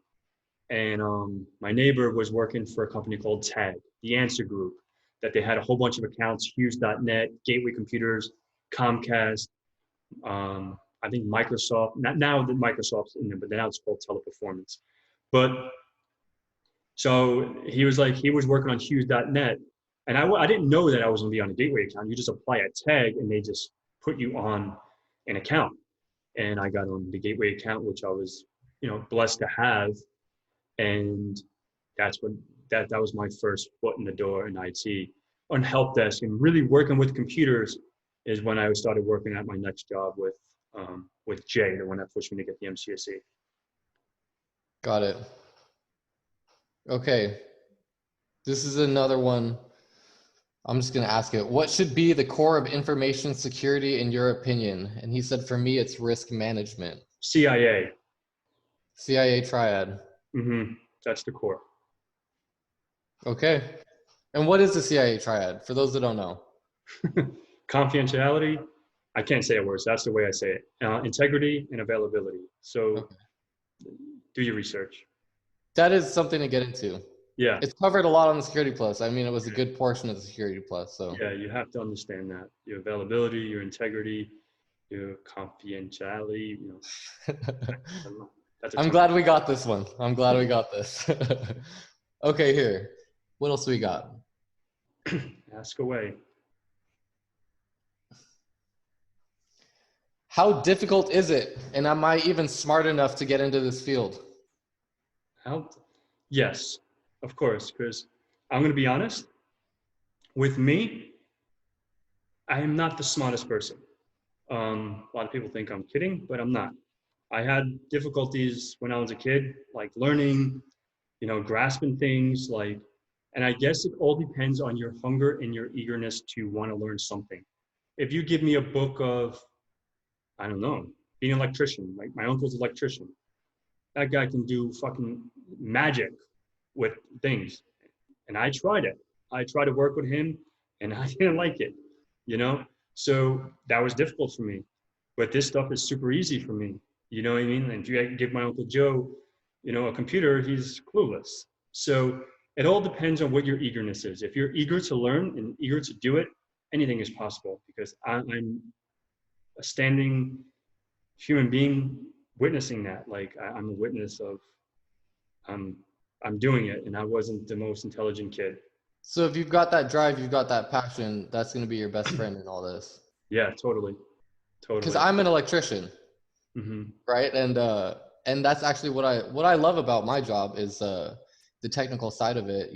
And my neighbor was working for a company called TAG, the Answer Group, that they had a whole bunch of accounts, Hughes.net, Gateway Computers, Comcast, I think Microsoft, not now that Microsoft's in there, but now it's called Teleperformance. But so he was like, he was working on Hughes.net. And I didn't know that I was going to be on a Gateway account. You just apply at TAG and they just put you on an account. And I got on the Gateway account, which I was, blessed to have. And that's what that was my first foot in the door in IT. On help desk and really working with computers is when I started working at my next job with Jay, the one that pushed me to get the MCSE. Got it. Okay. This is another one. I'm just going to ask it. What should be the core of information security in your opinion? And he said, for me, it's risk management. CIA. CIA Triad. That's the core. Okay. And what is the CIA Triad? For those that don't know. Confidentiality. I can't say a word, so that's the way I say it. Integrity and availability. So do your research. That is something to get into. Yeah. It's covered a lot on the Security Plus. I mean, it was a good portion of the Security Plus. So yeah, you have to understand that. Your availability, your integrity, your confidentiality, I'm glad we got this one. I'm glad we got this. Okay, here. What else we got? Ask away. How difficult is it? And am I even smart enough to get into this field? Yes, of course, because I'm going to be honest. With me, I am not the smartest person. A lot of people think I'm kidding, but I'm not. I had difficulties when I was a kid, like learning, grasping things, and I guess it all depends on your hunger and your eagerness to want to learn something. If you give me a book of, I don't know, being an electrician, like my uncle's an electrician, that guy can do fucking magic with things. And I tried it. I tried to work with him and I didn't like it, So that was difficult for me. But this stuff is super easy for me. You know what I mean? And if you give my Uncle Joe, a computer, he's clueless. So it all depends on what your eagerness is. If you're eager to learn and eager to do it, anything is possible because I'm a standing human being witnessing that. Like I'm a witness of, I'm doing it, and I wasn't the most intelligent kid. So if you've got that drive, you've got that passion, that's going to be your best friend in all this. Yeah, totally. Because I'm an electrician, right? And that's actually what I love about my job is the technical side of it.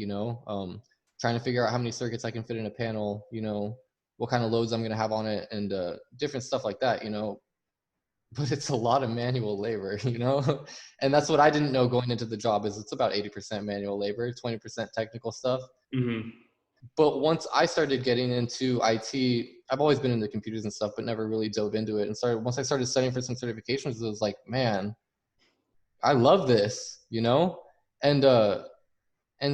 Trying to figure out how many circuits I can fit in a panel. What kind of loads I'm going to have on it, and different stuff like that. But it's a lot of manual labor, and that's what I didn't know going into the job is it's about 80% manual labor, 20% technical stuff. But once I started getting into IT, I've always been into computers and stuff, but never really dove into it. And once I started studying for some certifications, it was like, man, I love this, and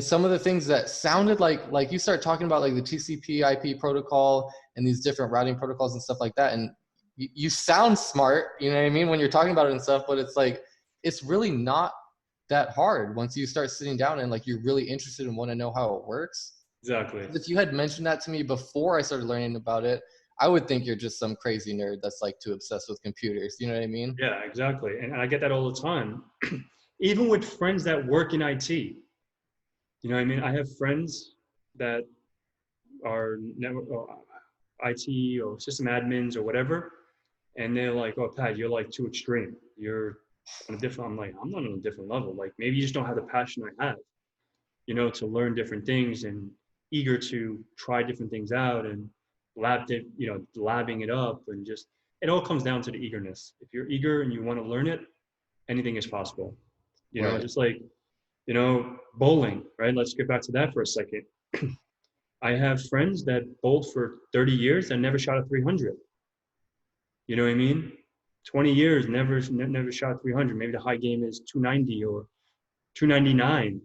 some of the things that sounded like you start talking about like the TCP/IP protocol and these different routing protocols and stuff like that, and you sound smart, you know what I mean, when you're talking about it and stuff, but it's like, it's really not that hard once you start sitting down and like you're really interested and want to know how it works. Exactly. If you had mentioned that to me before I started learning about it, I would think you're just some crazy nerd that's like too obsessed with computers. You know what I mean? Yeah, exactly. And I get that all the time. Even with friends that work in IT. You know what I mean? I have friends that are network, or IT or system admins or whatever. And they're like, oh, Pat, you're like too extreme. You're on a different, I'm like, I'm not on a different level. Like maybe you just don't have the passion I have, to learn different things and eager to try different things out and labbing it up and just, it all comes down to the eagerness. If you're eager and you want to learn it, anything is possible. Right. Just like, bowling, right? Let's get back to that for a second. I have friends that bowled for 30 years and never shot a 300. You know what I mean? 20 years, never shot 300. Maybe the high game is 290 or 299,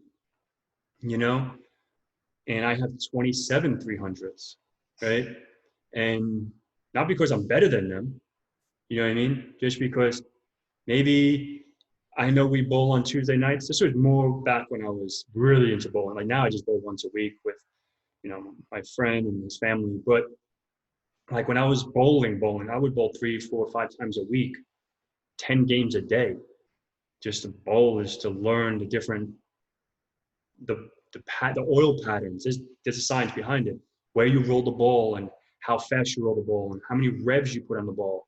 you know? And I have 27 300s, right? And not because I'm better than them, you know what I mean? Just because maybe I know we bowl on Tuesday nights. This was more back when I was really into bowling. Like now I just bowl once a week with, my friend and his family. But like when I was bowling, I would bowl 3, 4, 5 times a week, 10 games a day. Just to bowl is to learn the different, the oil patterns. There's a science behind it. Where you roll the ball and how fast you roll the ball and how many revs you put on the ball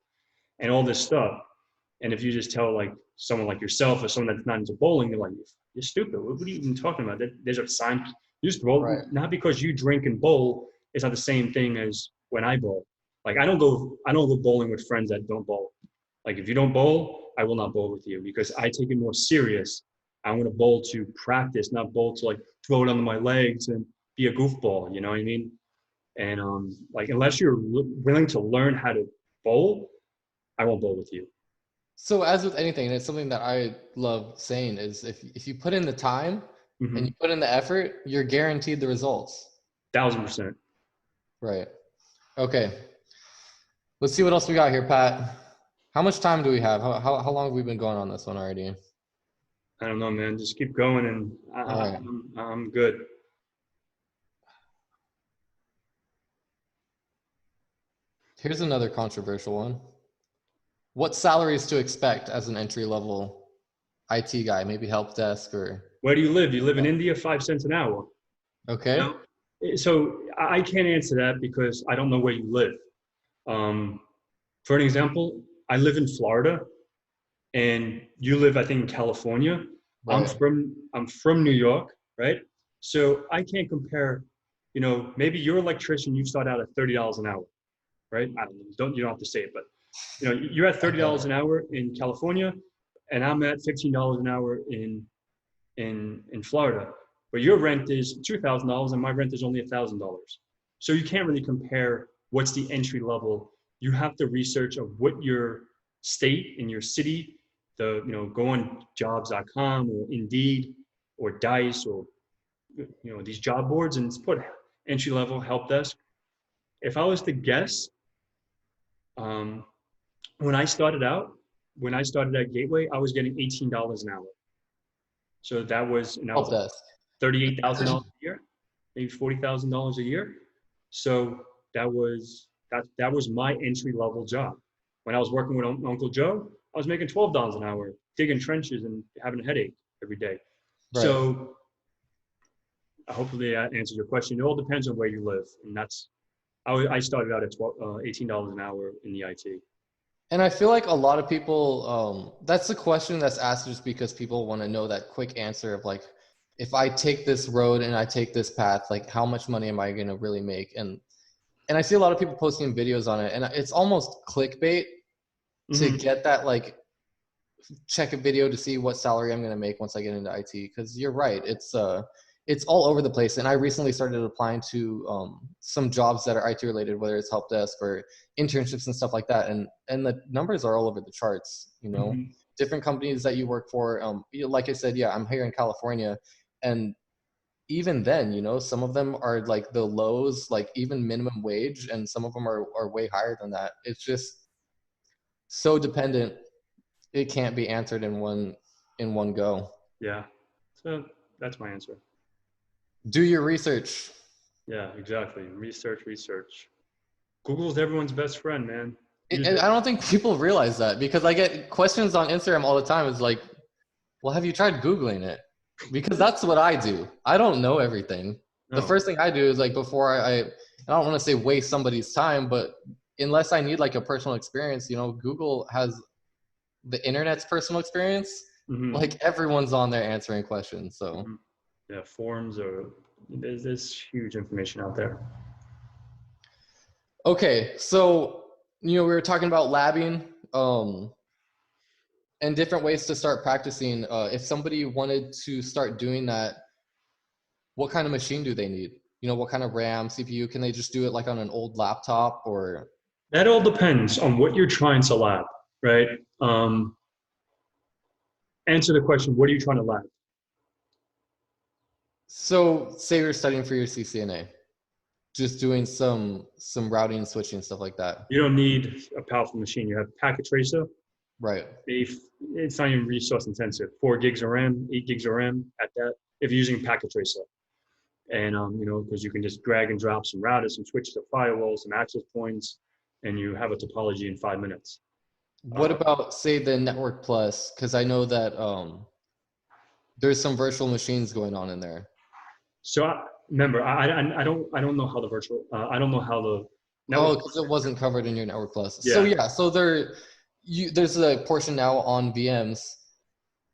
and all this stuff. And if you just tell like someone like yourself or someone that's not into bowling, they're like, you're stupid. What are you even talking about? There's a science. You just bowl. Right. Not because you drink and bowl, it's not the same thing as when I bowl. Like I don't go bowling with friends that don't bowl. Like if you don't bowl, I will not bowl with you because I take it more serious. I want to bowl to practice, not bowl to like throw it under my legs and be a goofball. You know what I mean? And like unless you're willing to learn how to bowl, I won't bowl with you. So as with anything, and it's something that I love saying, is if you put in the time and you put in the effort, you're guaranteed the results. 1000%. Right. Okay. Let's see what else we got here, Pat. How much time do we have? How long have we been going on this one already? I don't know, man. Just keep going, and I'm good. Here's another controversial one. What salaries to expect as an entry-level IT guy? Maybe help desk or... Where do you live? You live in India, 5 cents an hour. Okay. You know? So I can't answer that because I don't know where you live. For an example, I live in Florida, and you live, I think, in California. Right. I'm from New York, right? So I can't compare. Maybe you're an electrician. You start out at $30 an hour, right? I don't know. You don't have to say it, but you're at $30 an hour in California, and I'm at $15 an hour in Florida. But your rent is $2,000, and my rent is only $1,000. So you can't really compare what's the entry level. You have to research of what your state and your city. Go on jobs.com or Indeed or Dice or these job boards and put entry level help desk. If I was to guess, when I started at Gateway, I was getting $18 an hour. So that was help desk. $38,000 a year, maybe $40,000 a year. So that was my entry level job. When I was working with Uncle Joe, I was making $12 an hour, digging trenches and having a headache every day. Right. So hopefully that answers your question. It all depends on where you live. And I started out at $18 an hour in the IT. And I feel like a lot of people, that's the question that's asked just because people want to know that quick answer of like, if I take this road and I take this path, like how much money am I going to really make? And I see a lot of people posting videos on it, and it's almost clickbait to get that, like, check a video to see what salary I'm going to make once I get into IT. Because you're right, it's all over the place. And I recently started applying to some jobs that are IT related, whether it's help desk or internships and stuff like that. And the numbers are all over the charts. Different companies that you work for. Like I said, yeah, I'm here in California, and even then, some of them are like the lows, like even minimum wage, and some of them are way higher than that. It's just so dependent. It can't be answered in one go. Yeah. So that's my answer. Do your research. Yeah, exactly. Research. Google's everyone's best friend, man. And I don't think people realize that, because I get questions on Instagram all the time. It's like, well, have you tried Googling it? Because that's what I do. I don't know everything. No. The first thing I do is like, before I don't want to say waste somebody's time, but unless I need like a personal experience, Google has the internet's personal experience. Like everyone's on there answering questions. So yeah, forums there's huge information out there. Okay, so we were talking about labbing and different ways to start practicing. If somebody wanted to start doing that, what kind of machine do they need? You know, what kind of RAM, CPU? Can they just do it like on an old laptop or? That all depends on what you're trying to lab, right? Answer the question, what are you trying to lab? So say you're studying for your CCNA, just doing some routing and switching, stuff like that. You don't need a powerful machine. You have packet tracer. Right. It's not even resource intensive. 4 gigs of RAM, 8 gigs of RAM at that, if you're using packet tracer. And, you know, because you can just drag and drop some routers, some switches to firewalls, some access points, and you have a topology in 5 minutes. What about, say, the Network Plus? Because I know that there's some virtual machines going on in there. So remember, I don't know how the virtual, I don't know how the network. Oh, because it wasn't covered in your Network Plus. Yeah. So yeah, so there's a portion now on VMs,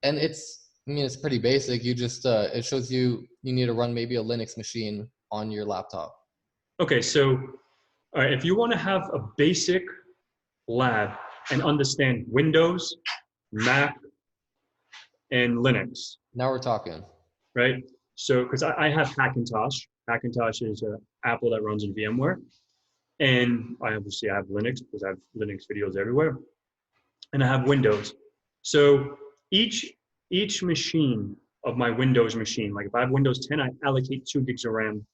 and it's pretty basic. You just it shows you need to run maybe a Linux machine on your laptop. Okay, so all right, if you want to have a basic lab and understand Windows, Mac, and Linux. Now we're talking. Right? So, because I have Hackintosh. Hackintosh is an Apple that runs in VMware. And I have Linux because I have Linux videos everywhere. And I have Windows. So each machine of my Windows machine, like if I have Windows 10, I allocate 2 gigs of RAM.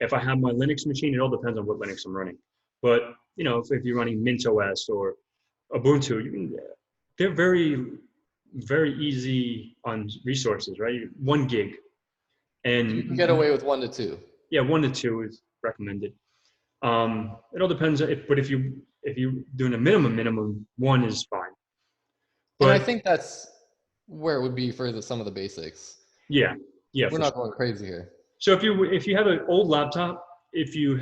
If I have my Linux machine, it all depends on what Linux I'm running. But, you know, if you're running Mint OS or Ubuntu, they're very, very easy on resources, right? 1 gig. And you can get away with 1 to 2. Yeah, 1 to 2 is recommended. It all depends. But if you're doing a minimum, 1 is fine. But and I think that's where it would be for some of the basics. Yeah, yeah. We're not going crazy here. So if you have an old laptop, if you're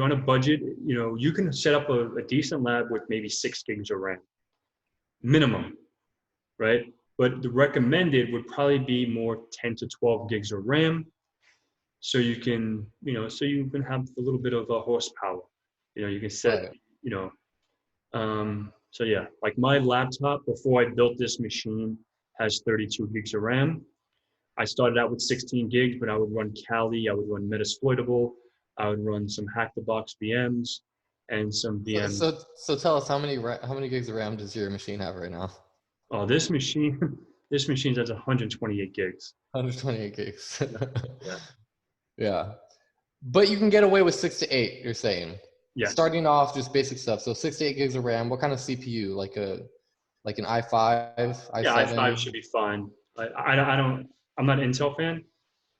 on a budget, you know, you can set up a decent lab with maybe 6 gigs of RAM, minimum, right? But the recommended would probably be more 10 to 12 gigs of RAM. So you can, you know, have a little bit of a horsepower. You know, you can set, right. You know, so yeah, like my laptop before I built this machine has 32 gigs of RAM. I started out with 16 gigs, but I would run Kali, I would run Metasploitable, I would run some Hack the Box VMs and some VMs. So tell us how many gigs of RAM does your machine have right now? Oh, this machine has 128 gigs. 128 gigs. Yeah. Yeah. But you can get away with 6 to 8, you're saying. Yeah. Starting off just basic stuff. So 6 to 8 gigs of RAM. What kind of CPU? Like an i5, i7? Yeah, i5 should be fine. I'm not an Intel fan,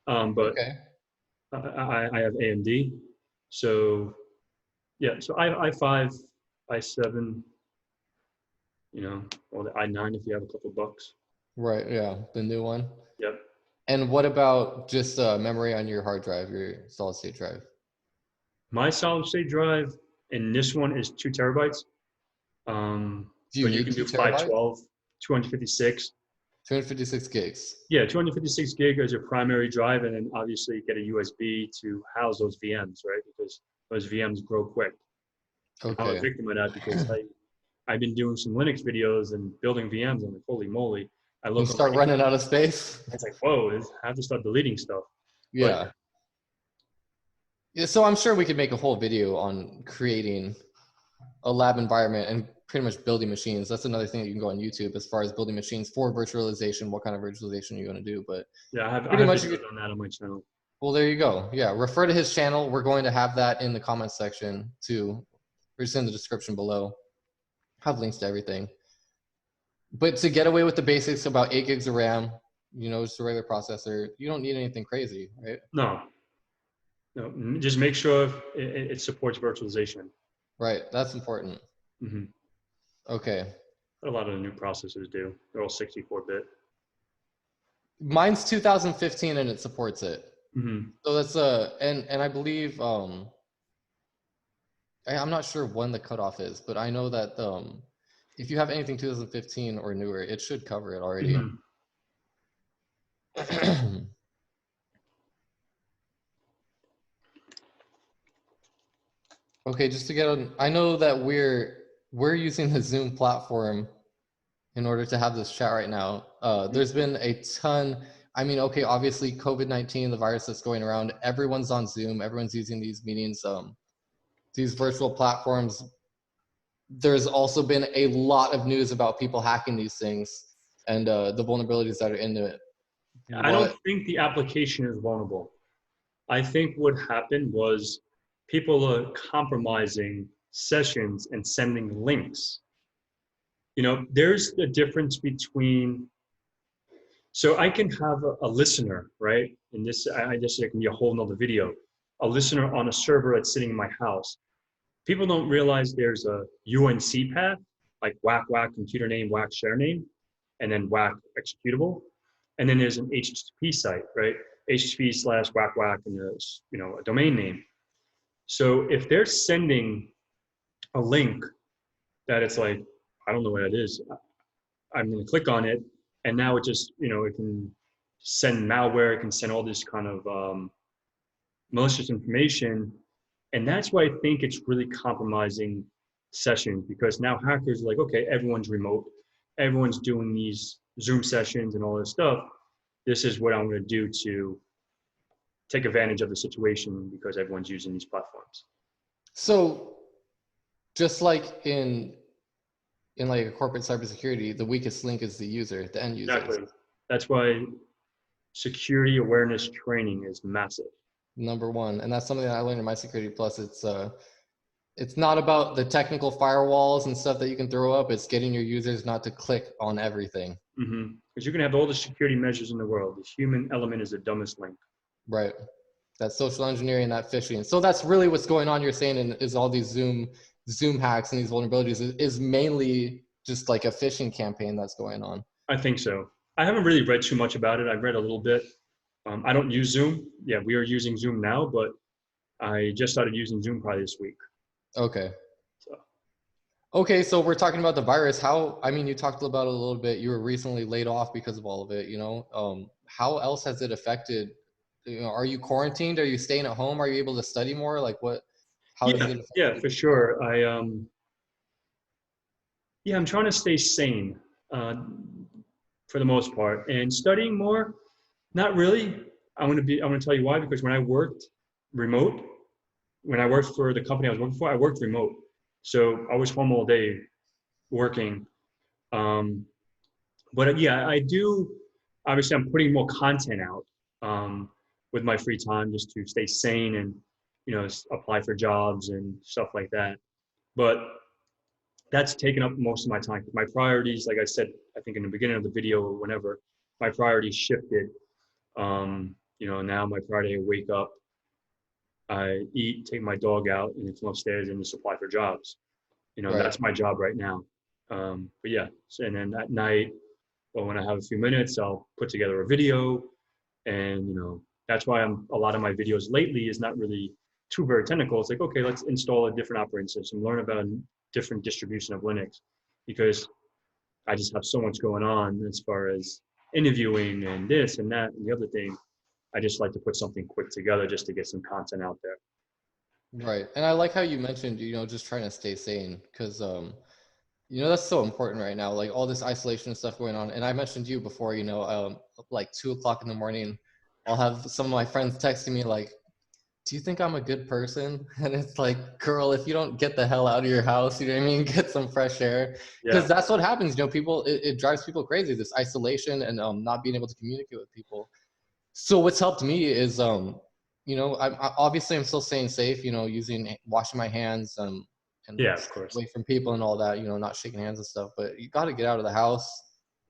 but okay. I have AMD. So yeah, so i5, i7, you know, or the i9 if you have a couple bucks. Right, yeah, the new one. Yep. And what about just memory on your hard drive, your solid state drive? My solid state drive, and this one is 2 terabytes. You can do 512, 256. 256 gigs. Yeah, 256 gig as your primary drive, and then obviously get a USB to house those VMs, right? Because those VMs grow quick. Okay. I'm a victim of that because I've been doing some Linux videos and building VMs, and like, holy moly. You start running out of space. It's like, whoa, I have to start deleting stuff. Yeah. Yeah. So I'm sure we could make a whole video on creating a lab environment and pretty much building machines. That's another thing that you can go on YouTube as far as building machines for virtualization, what kind of virtualization you're going to do. But yeah, I have videos on that on my channel. Well, there you go. Yeah, refer to his channel. We're going to have that in the comments section too. We're just in the description below. Have links to everything. But to get away with the basics, about 8 gigs of RAM, you know, just a regular processor, you don't need anything crazy, right? No, just make sure it supports virtualization. Right, that's important. Mm-hmm. Okay. A lot of the new processors do. They're all 64-bit. Mine's 2015 and it supports it. Mm-hmm. So that's and I believe I'm not sure when the cutoff is, but I know that if you have anything 2015 or newer, it should cover it already. Mm-hmm. Okay, just to get on, I know that we're using the Zoom platform in order to have this chat right now. There's been a ton. I mean, okay, obviously COVID-19, the virus that's going around, everyone's on Zoom, everyone's using these meetings, these virtual platforms. There's also been a lot of news about people hacking these things and the vulnerabilities that are into it. I don't What? think the application is vulnerable. I think what happened was people are compromising sessions and sending links. You know, there's a difference between, so I can have a listener, right? And this, I guess it can be a whole nother video, a listener on a server that's sitting in my house. People don't realize there's a UNC path, like whack, whack, computer name, whack, share name, and then whack, executable. And then there's an HTTP site, right? HTTP slash whack, whack, and there's, you know, a domain name. So if they're sending a link that it's like, I don't know what it is, I'm going to click on it, and now it just, you know, it can send malware, it can send all this kind of malicious information. And that's why I think it's really compromising sessions, because now hackers are like, okay, everyone's remote, everyone's doing these Zoom sessions and all this stuff. This is what I'm going to do to take advantage of the situation because everyone's using these platforms. So just like in like a corporate cybersecurity, the weakest link is the user, the end user. Exactly. That's why security awareness training is massive. Number one, and that's something that I learned in my Security Plus. It's not about the technical firewalls and stuff that you can throw up. It's getting your users not to click on everything. Because you can have all the security measures in the world. The human element is the dumbest link. Right. That social engineering, that phishing. So that's really what's going on. You're saying is all these Zoom hacks and these vulnerabilities is mainly just like a phishing campaign that's going on. I think so. I haven't really read too much about it. I've read a little bit. I don't use Zoom. Yeah, we are using Zoom now, but I just started using Zoom probably this week. Okay. So. Okay, so we're talking about the virus. How, I mean, you talked about it a little bit. You were recently laid off because of all of it, you know. How else has it affected, you know, are you quarantined? Are you staying at home? Are you able to study more? Like what, how does it affect Yeah, you? for sure. I'm trying to stay sane for the most part, and studying more. Not really. I'm gonna tell you why. Because when I worked remote, when I worked for the company I was working for, I worked remote. So I was home all day working. But yeah, I do. Obviously, I'm putting more content out with my free time just to stay sane and, you know, apply for jobs and stuff like that. But that's taken up most of my time. My priorities, like I said, I think in the beginning of the video or whenever, my priorities shifted. You know, now my priority, I wake up, I eat, take my dog out, and then come upstairs and just apply for jobs. You know, Right. that's my job right now. But yeah, so, and then at night, or when I have a few minutes, I'll put together a video. And, you know, that's why a lot of my videos lately is not really too very technical. It's like, okay, let's install a different operating system, learn about a different distribution of Linux, because I just have so much going on as far as interviewing and this and that and the other thing. I just like to put something quick together just to get some content out there. Right. And I like how you mentioned, you know, just trying to stay sane because, you know, that's so important right now, like all this isolation and stuff going on. And I mentioned to you before, you know, like 2 o'clock in the morning, I'll have some of my friends texting me like, do you think I'm a good person? And it's like, girl, if you don't get the hell out of your house, you know what I mean? Get some fresh air. Because Yeah. that's what happens, you know, people, it drives people crazy, this isolation and not being able to communicate with people. So what's helped me is, you know, obviously I'm still staying safe, you know, washing my hands, and Yeah, of course. away from people and all that, you know, not shaking hands and stuff. But you got to get out of the house.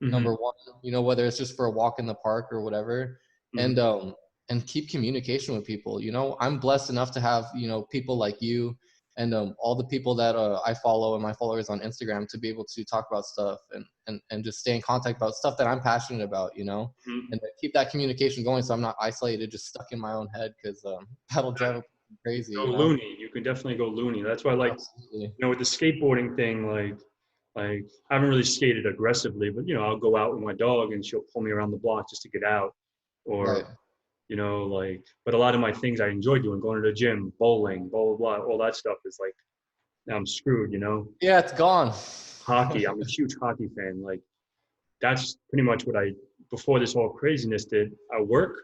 Mm-hmm. Number one, you know, whether it's just for a walk in the park or whatever, Mm-hmm. and keep communication with people. You know, I'm blessed enough to have, you know, people like you and all the people that I follow and my followers on Instagram to be able to talk about stuff and just stay in contact about stuff that I'm passionate about, you know, Mm-hmm. and to keep that communication going so I'm not isolated, just stuck in my own head because that'll drive me crazy, Go you know. loony. You can definitely go loony. That's why, like, Absolutely. you know, with the skateboarding thing, like I haven't really skated aggressively, but, you know, I'll go out with my dog and she'll pull me around the block just to get out. Right. Or, you know, like, but a lot of my things I enjoy doing, going to the gym, bowling, blah, blah, blah, all that stuff is like, now I'm screwed, you know. Yeah, it's gone. Hockey, I'm a huge hockey fan. Like, that's pretty much what I before this whole craziness did, I work,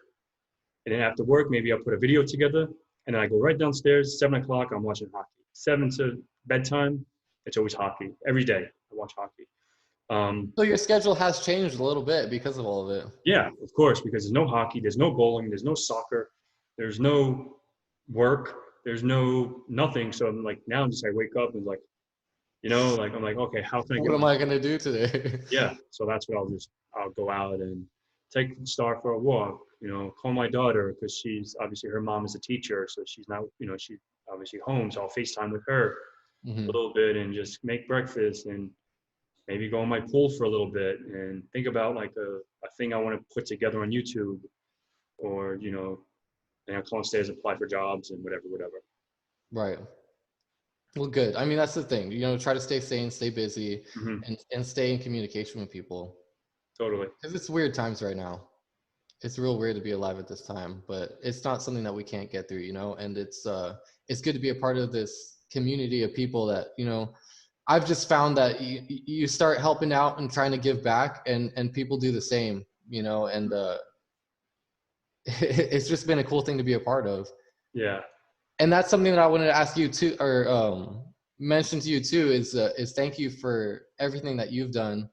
and then after work, maybe I'll put a video together, and then I go right downstairs, 7 o'clock, I'm watching hockey. 7 to bedtime, it's always hockey. Every day, I watch hockey. So your schedule has changed a little bit because of all of it. Yeah, of course, because there's no hockey, there's no bowling, there's no soccer, there's no work, there's no nothing. So I'm like, now I'm just, I wake up and like, you know, like, I'm like, okay, how can I What get am I gonna do today? Yeah, so that's what I'll go out and take Star for a walk, you know, call my daughter because she's obviously her mom is a teacher, so she's not, you know, she's obviously home, so I'll FaceTime with her a Hmm. little bit and just make breakfast and maybe go in my pool for a little bit and think about like a thing I want to put together on YouTube or, you know, and I'll come upstairs, apply for jobs and whatever. Right. Well, good. I mean, that's the thing. You know, try to stay sane, stay busy, Hmm. and stay in communication with people. Totally. Because it's weird times right now. It's real weird to be alive at this time, but it's not something that we can't get through, you know. And it's good to be a part of this community of people that, you know, I've just found that you start helping out and trying to give back, and people do the same, you know. And it's just been a cool thing to be a part of. Yeah. And that's something that I wanted to ask you too, or mention to you too, is thank you for everything that you've done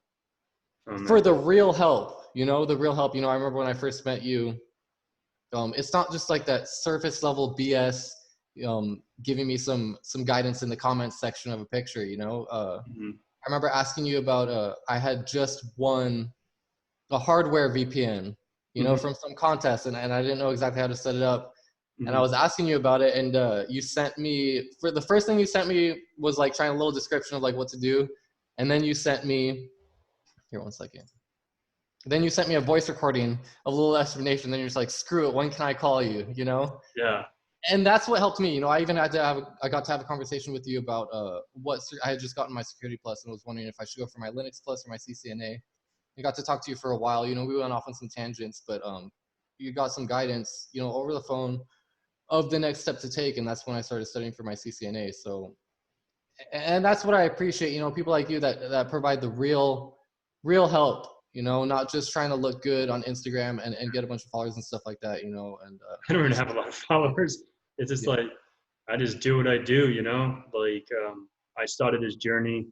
for the real help. You know, the real help. You know, I remember when I first met you. It's not just like that surface level BS. Giving me some guidance in the comments section of a picture. You know, Hmm. I remember asking you about. I had just won a hardware VPN. You know, Hmm. from some contest, and I didn't know exactly how to set it up. And I Hmm. was asking you about it, and you sent me, for the first thing you sent me was like trying a little description of like what to do, and then you sent me, here, 1 second. Then you sent me a voice recording of a little explanation. Then you're just like, screw it, when can I call you? You know, Yeah. and that's what helped me. You know, I even had to have, I got to have a conversation with you about what I had just gotten my Security Plus and was wondering if I should go for my Linux Plus or my CCNA. I got to talk to you for a while. You know, we went off on some tangents, but you got some guidance, you know, over the phone of the next step to take, and that's when I started studying for my CCNA. So, and that's what I appreciate, you know, people like you that provide the real help, you know, not just trying to look good on Instagram and get a bunch of followers and stuff like that, you know. And I don't even just have a lot of followers. It's just yeah. like I just do what I do, you know. Like I started this journey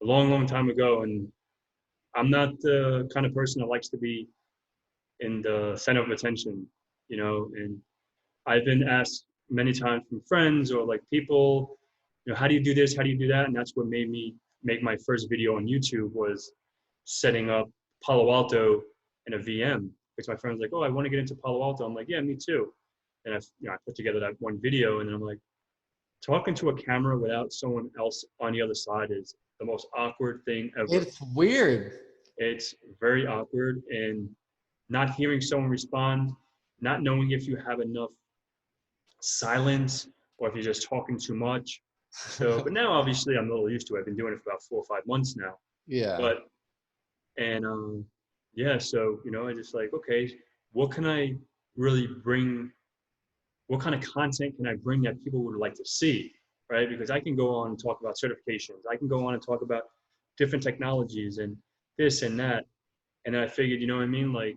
a long time ago, and I'm not the kind of person that likes to be in the center of attention, you know. And I've been asked many times from friends or like people, you know, how do you do this? How do you do that? And that's what made me make my first video on YouTube was setting up Palo Alto in a VM. Because my friend was like, oh, I want to get into Palo Alto. I'm like, yeah, me too. And I put together that one video, and then I'm like, talking to a camera without someone else on the other side is the most awkward thing ever. It's weird. It's very awkward, and not hearing someone respond, not knowing if you have enough silence or if you're just talking too much. So, but now obviously I'm a little used to it. I've been doing it for about 4 or 5 months now. Yeah. But, and yeah, so, you know, I just like, okay, what can I really bring? What kind of content can I bring that people would like to see, right? Because I can go on and talk about certifications. I can go on and talk about different technologies and this and that. And then I figured, you know what I mean? Like,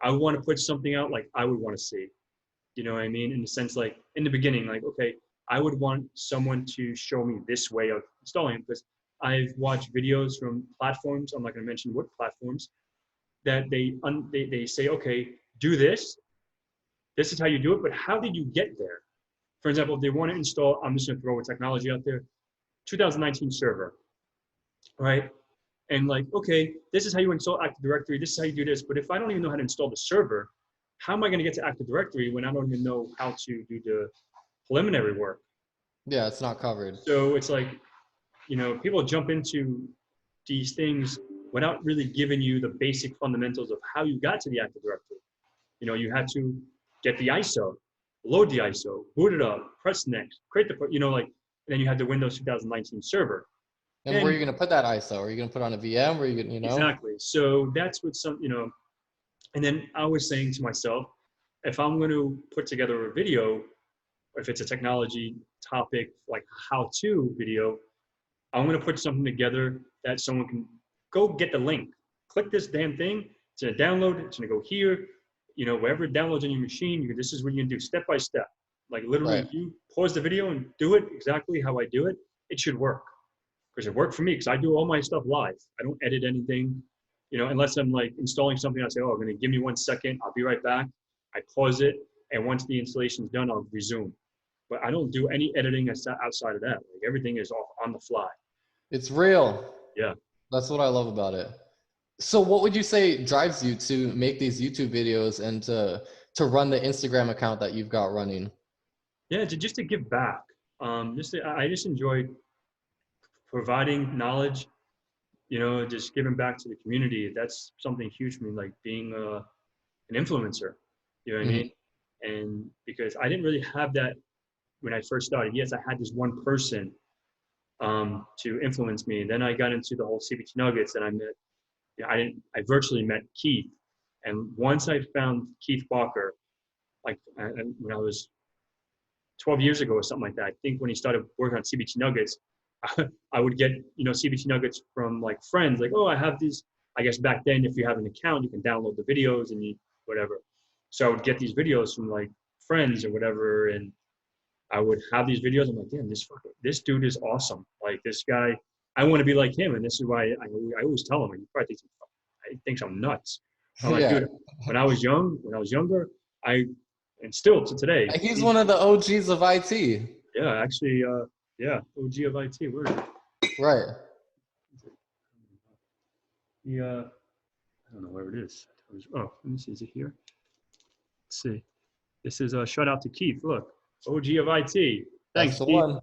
I want to put something out like I would want to see. You know what I mean? In the sense, like in the beginning, like, okay, I would want someone to show me this way of installing it because I've watched videos from platforms. I'm not going to mention what platforms that they say, okay, do this. This is how you do it. But how did you get there? For example, if they want to install, I'm just going to throw a technology out there, 2019 server, right? And like, okay, this is how you install Active Directory. This is how you do this. But if I don't even know how to install the server, how am I going to get to Active Directory when I don't even know how to do the preliminary work? Yeah, it's not covered. So it's like, you know, people jump into these things without really giving you the basic fundamentals of how you got to the Active Directory. You know, you had to get the ISO, load the ISO, boot it up, press next, create the, you know, like, and then you had the Windows 2019 server. And where are you And going to put that ISO? Are you going to put it on a VM? Where are you going to, you know? exactly. So that's what some, you know, and then I was saying to myself, if I'm going to put together a video, if it's a technology topic, like how-to video, I'm going to put something together that someone can go get the link, click this damn thing, It's going to download. It's going to go here. You know, wherever it downloads on your machine, this is what you're going to do step by step. Like literally, Right. you pause the video and do it exactly how I do it. It should work, because it worked for me, because I do all my stuff live. I don't edit anything, you know, unless I'm like installing something. I say, oh, I'm going to give me 1 second. I'll be right back. I pause it. And once the installation is done, I'll resume. But I don't do any editing outside of that. Like everything is off on the fly. It's real. Yeah. That's what I love about it. So what would you say drives you to make these YouTube videos and to run the Instagram account that you've got running? Yeah, just to give back. I just enjoy providing knowledge, you know, just giving back to the community. That's something huge for me, like being an influencer, you know what I mean? And because I didn't really have that when I first started. Yes, I had this one person to influence me. Then I got into the whole CBT Nuggets, and I met, I virtually met Keith. And once I found Keith Barker, like when I was 12 years ago or something like that, I think when he started working on CBT Nuggets, I would get, you know, CBT Nuggets from like friends, like, oh, I have these. I guess back then, if you have an account, you can download the videos and whatever. So I would get these videos from like friends or whatever, and I would have these videos. I'm like, damn, this dude is awesome. Like this guy, I want to be like him. And this is why I always tell him, he probably thinks I'm nuts. I'm like, Yeah. dude, when I was younger, and still to today. He's one of the OGs of IT. Yeah, actually, yeah, OG of IT. Where is it? Right. I don't know where it is. Oh, let me see. Is it here? Let's see. This is a shout out to Keith. Look, OG of IT. Thanks, That's the Keith. one.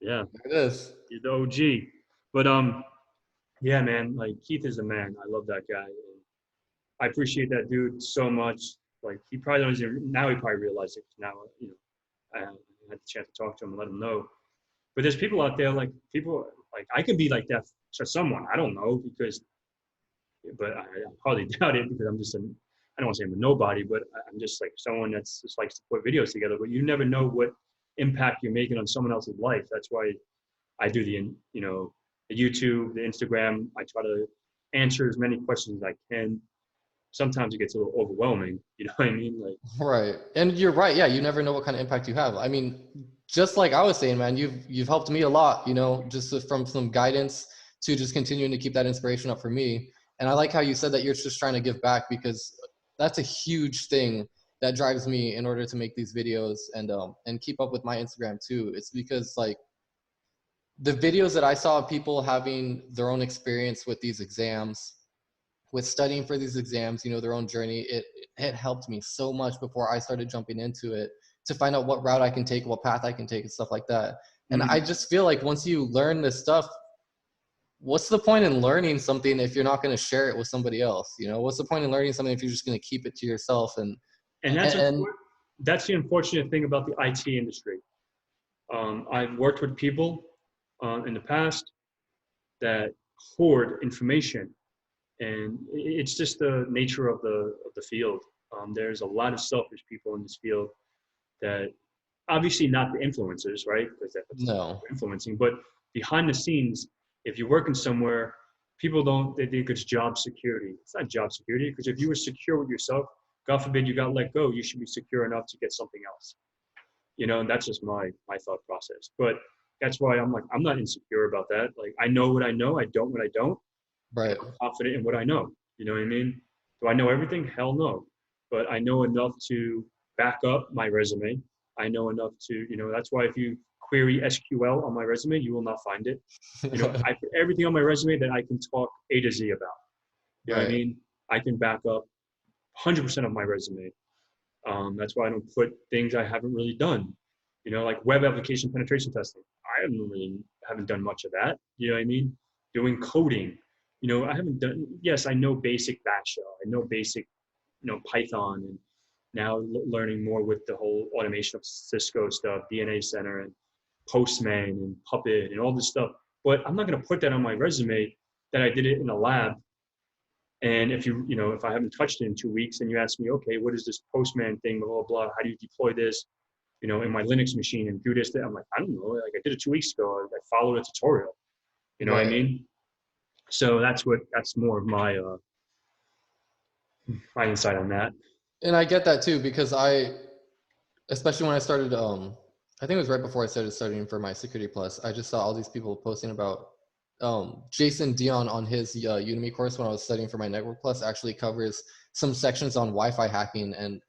Yeah, There it is. he's the OG. But yeah, man, like Keith is the man. I love that guy. I appreciate that dude so much. Like he probably doesn't now. He probably realized it now. You know, I had the chance to talk to him and let him know. But there's people out there, like people like I can be like that to someone. I don't know but I hardly doubt it, because I'm just I don't want to say I'm a nobody, but I'm just like someone that's just likes to put videos together. But you never know what impact you're making on someone else's life. That's why I do the YouTube, the Instagram. I try to answer as many questions as I can. Sometimes it gets a little overwhelming. You know what I mean? Like, Right. And you're right. Yeah, you never know what kind of impact you have. I mean, just like I was saying, man, you've helped me a lot, you know, just from some guidance to just continuing to keep that inspiration up for me. And I like how you said that you're just trying to give back, because that's a huge thing that drives me in order to make these videos and keep up with my Instagram too. It's because like the videos that I saw of people having their own experience with these exams, with studying for these exams, you know, their own journey, it helped me so much before I started jumping into it, to find out what route I can take, what path I can take and stuff like that. And I just feel like once you learn this stuff, what's the point in learning something if you're not going to share it with somebody else? You know, what's the point in learning something if you're just going to keep it to yourself? And that's the unfortunate thing about the IT industry. I've worked with people in the past that hoard information, and it's just the nature of the field. There's a lot of selfish people in this field that obviously not the influencers, right? Because that's no, influencing, but behind the scenes, if you're working somewhere, they think it's job security. It's not job security, because if you were secure with yourself, God forbid you got let go, you should be secure enough to get something else. You know, and that's just my thought process. But that's why I'm like, I'm not insecure about that. Like, I know what I know, I don't what I don't. right. I'm confident in what I know. You know what I mean? Do I know everything? Hell no. But I know enough to back up my resume. I know enough to, you know, that's why if you query SQL on my resume, you will not find it. You know, I put everything on my resume that I can talk A to Z about. You know what I mean? I can back up 100% of my resume. That's why I don't put things I haven't really done. You know, like web application penetration testing. I haven't done much of that. You know what I mean? Doing coding. You know, I haven't done. Yes, I know basic Bash shell. I know basic, you know, Python, and now learning more with the whole automation of Cisco stuff, DNA Center and Postman and Puppet and all this stuff. But I'm not going to put that on my resume that I did it in a lab. And if if I haven't touched it in 2 weeks, and you ask me, okay, what is this Postman thing, blah, blah, blah, how do you deploy this, you know, in my Linux machine and do this, that? I'm like, I don't know. Like, I did it 2 weeks ago. I followed a tutorial. You know what I mean? So that's more of my my insight on that. And I get that too, because especially when I started, I think it was right before I started studying for my Security Plus, I just saw all these people posting about Jason Dion on his Udemy course when I was studying for my Network Plus actually covers some sections on Wi-Fi hacking, and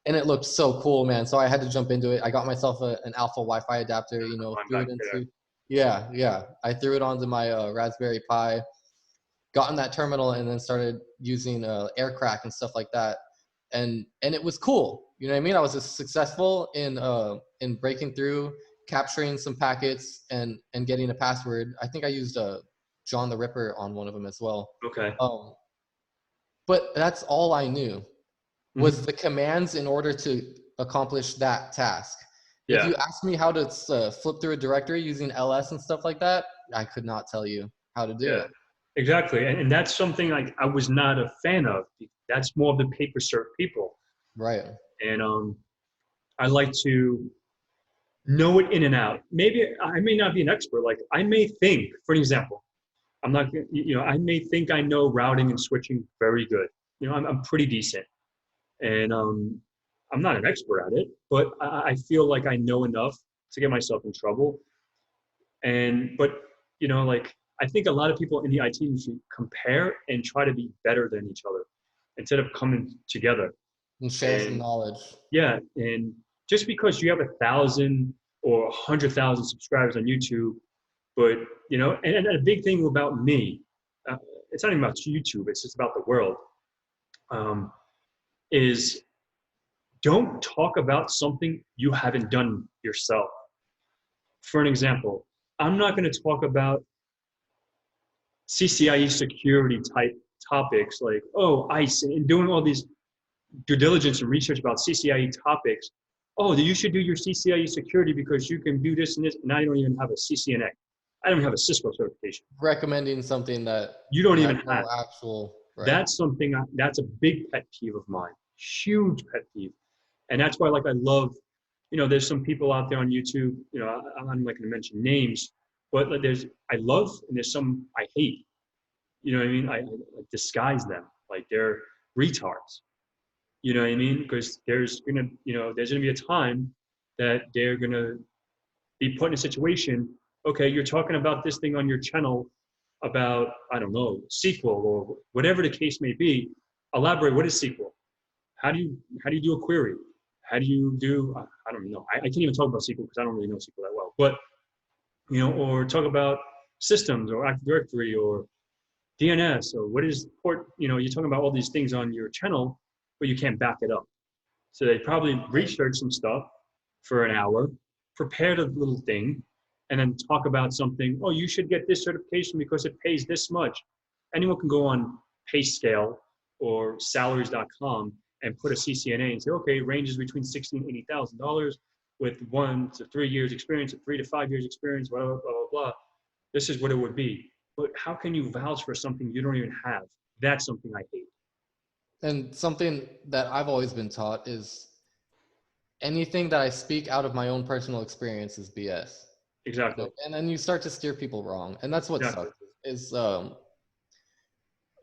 it looked so cool, man. So I had to jump into it. I got myself an alpha Wi-Fi adapter, I'm threw back it there. into, yeah. I threw it onto my Raspberry Pi, got in that terminal, and then started using aircrack and stuff like that. And it was cool. You know what I mean? I was just successful in breaking through, capturing some packets, and getting a password. I think I used John the Ripper on one of them as well. Okay. Um, but that's all I knew was Hmm. the commands in order to accomplish that task. If Yeah. you ask me how to flip through a directory using ls and stuff like that, I could not tell you how to do Yeah. it. Exactly. And that's something like I was not a fan of. That's more of the paper cert people. Right. And I like to know it in and out. Maybe I may not be an expert. Like I may think, for an example, I'm not, I may think I know routing and switching very good. I'm pretty decent. And I'm not an expert at it, but I feel like I know enough to get myself in trouble. But like I think a lot of people in the IT industry compare and try to be better than each other instead of coming together. And share some And knowledge. yeah, and just because you have 1,000 or 100,000 subscribers on YouTube, but and a big thing about me, uh, it's not even about YouTube; it's just about the world. Um, is don't talk about something you haven't done yourself. For an example, I'm not going to talk about CCIE security type topics like, oh, ICE, and doing all these due diligence and research about CCIE topics. Oh, you should do your CCIE security because you can do this and this. And I don't even have a CCNA. I don't even have a Cisco certification. Recommending something that You don't you even have have. no actual, right. That's something, that's a big pet peeve of mine. Huge pet peeve. And that's why, like, I love, there's some people out there on YouTube, I'm not going to mention names, but like, I love, and there's some I hate. You know what I mean? I disguise them like they're retards. You know what I mean? Because there's gonna be a time that they're gonna be put in a situation. Okay, you're talking about this thing on your channel about, I don't know, SQL or whatever the case may be. Elaborate. What is SQL? How do you do a query? How do you do? I don't know. I can't even talk about SQL because I don't really know SQL that well. But or talk about systems or Active Directory or DNS or what is port. You're talking about all these things on your channel, but you can't back it up. So they probably research some stuff for an hour, prepared a little thing, and then talk about something. Oh, you should get this certification because it pays this much. Anyone can go on PayScale or salaries.com and put a CCNA and say, okay, it ranges between $60,000 and $80,000 with 1 to 3 years experience, or 3 to 5 years experience, blah, blah, blah, blah. This is what it would be. But how can you vouch for something you don't even have? That's something I hate. And something that I've always been taught is anything that I speak out of my own personal experience is BS. Exactly. And then you start to steer people wrong, and that's what Exactly. sucks. Is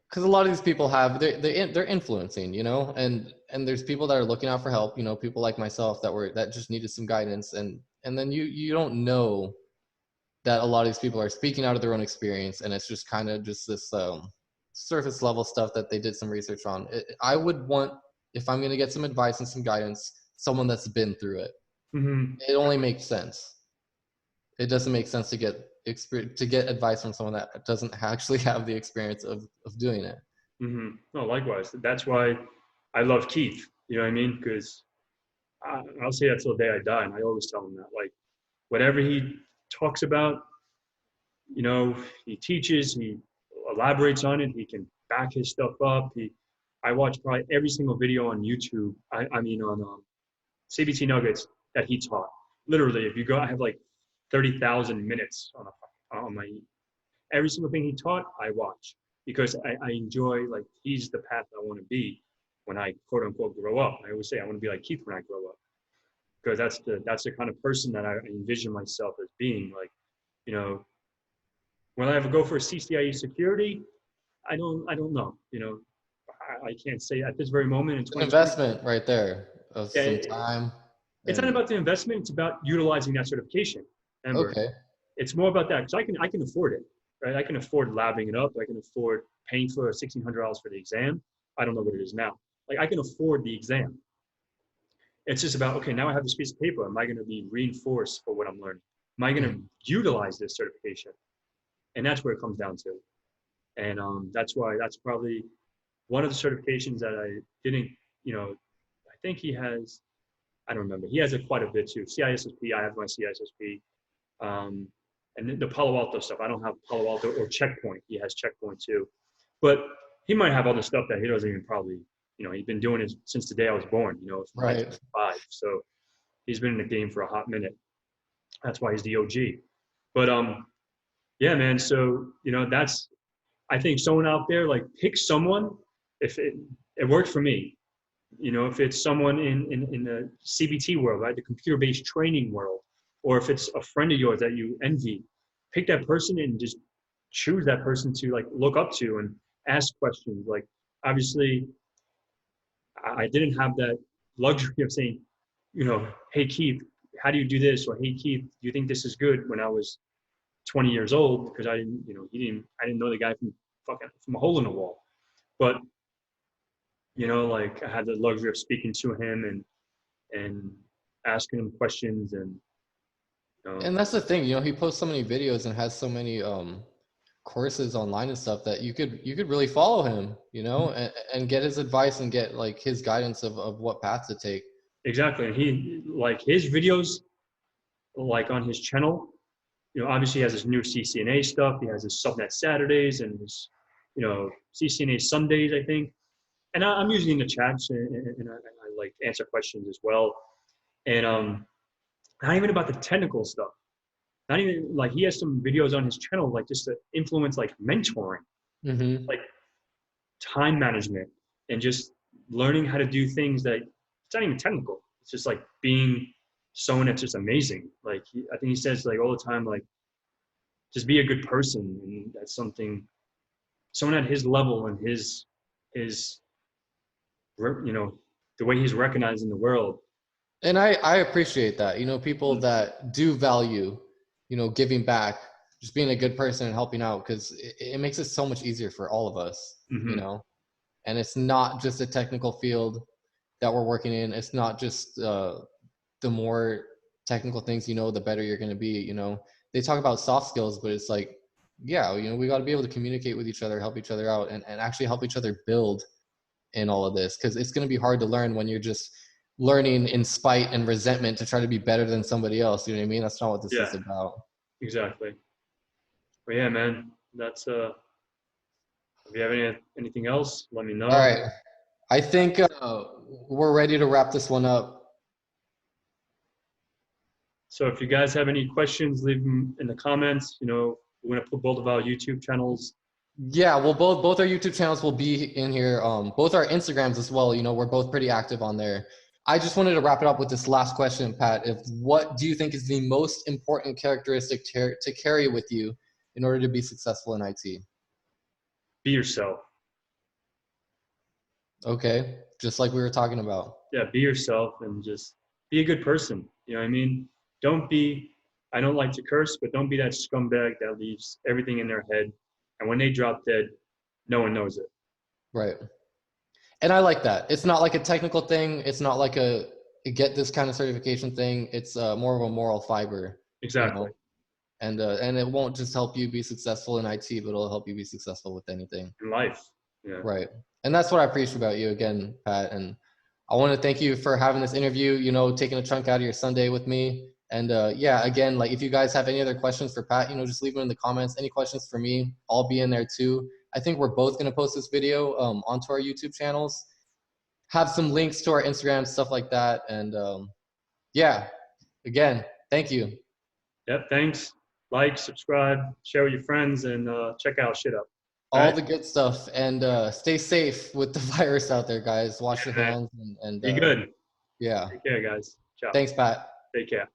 because a lot of these people have they're influencing, and there's people that are looking out for help, people like myself that just needed some guidance, and then you don't know that a lot of these people are speaking out of their own experience, and it's just kind of just this surface level stuff that they did some research on. I would want, if I'm going to get some advice and some guidance, someone that's been through it. Mm-hmm. It only makes sense. It doesn't make sense to get advice from someone that doesn't actually have the experience of doing it. Mm-hmm. No, likewise. That's why I love Keith. You know what I mean? Because I'll say that till the day I die, and I always tell him that. Like, whatever he talks about, he teaches, he elaborates on it, he can back his stuff up. I watch probably every single video on YouTube. I mean, on CBT Nuggets that he taught. Literally, if you go, I have like 30,000 minutes on my every single thing he taught, I watch because I enjoy, like, he's the path I want to be when I quote unquote grow up. I always say I want to be like Keith when I grow up because that's the kind of person that I envision myself as being. Like, you know, when I ever go for a CCIE security, I don't know. I can't say at this very moment in It's an 2020. investment right there of Yeah, some time. it's not And about the investment. It's about utilizing that certification. Remember, okay, it's more about that because I can afford it, right? I can afford labbing it up. I can afford paying for $1,600 for the exam. I don't know what it is now. Like I can afford the exam. It's just about, okay, now I have this piece of paper. Am I going to be reinforced for what I'm learning? Am I going to utilize this certification? And that's where it comes down to. And that's probably one of the certifications that I didn't, I think he has, I don't remember. He has quite a bit too. CISSP, I have my CISSP. And the Palo Alto stuff. I don't have Palo Alto or Checkpoint. He has Checkpoint too. But he might have other stuff that he doesn't even probably, he's been doing it since the day I was born, from right. 1995. So he's been in the game for a hot minute. That's why he's the OG. But yeah, man. So, I think someone out there, like pick someone, if it worked for me, if it's someone in the CBT world, right, the computer-based training world, or if it's a friend of yours that you envy, pick that person and just choose that person to like look up to and ask questions. Like, obviously, I didn't have that luxury of saying, hey Keith, how do you do this? Or hey Keith, do you think this is good? When I was 20 years old, because I didn't, I didn't know the guy from a hole in the wall. But like I had the luxury of speaking to him and asking him questions and And that's the thing, he posts so many videos and has so many courses online and stuff that you could really follow him, and get his advice and get like his guidance of what path to take. exactly. And he like his videos, like on his channel, obviously he has his new CCNA stuff. He has his Subnet Saturdays and his, CCNA Sundays, I think. And I'm using the chats and I like answer questions as well. And not even about the technical stuff. Not even like he has some videos on his channel, like just to influence like mentoring, like time management, and just learning how to do things that it's not even technical. It's just like being someone that's just amazing. Like I think he says like all the time, like just be a good person, and that's something. Someone at his level and his the way he's recognized in the world. And I appreciate that, people that do value, giving back, just being a good person and helping out, because it makes it so much easier for all of us, and it's not just a technical field that we're working in. It's not just the more technical things, the better you're going to be. They talk about soft skills, but it's like, yeah, we got to be able to communicate with each other, help each other out, and actually help each other build in all of this, because it's going to be hard to learn when you're just learning in spite and resentment to try to be better than somebody else. You know what I mean? That's not what this is about. Exactly. But yeah, man, that's if you have anything else, let me know. All right. I think we're ready to wrap this one up. So if you guys have any questions, leave them in the comments. We're going to put both of our YouTube channels. Yeah, well, both our YouTube channels will be in here. Both our Instagrams as well. We're both pretty active on there. I just wanted to wrap it up with this last question, Pat. What do you think is the most important characteristic to carry with you in order to be successful in IT? Be yourself. Okay, just like we were talking about. Yeah, be yourself and just be a good person. You know what I mean? I don't like to curse, but don't be that scumbag that leaves everything in their head. And when they drop dead, no one knows it. Right. And I like that. It's not like a technical thing. It's not like a get this kind of certification thing. It's more of a moral fiber. Exactly. And it won't just help you be successful in IT, but it'll help you be successful with anything. In life. Yeah. Right. And that's what I appreciate about you again, Pat. And I want to thank you for having this interview, taking a chunk out of your Sunday with me. And yeah, again, like if you guys have any other questions for Pat, just leave them in the comments. Any questions for me, I'll be in there too. I think we're both going to post this video onto our YouTube channels, have some links to our Instagram, stuff like that. And yeah, again, thank you. Yep. Thanks. Like, subscribe, share with your friends, and check out Shit Up. All the good stuff. And stay safe with the virus out there, guys. Wash your hands and be good. Yeah. Take care, guys. Ciao. Thanks, Pat. Take care.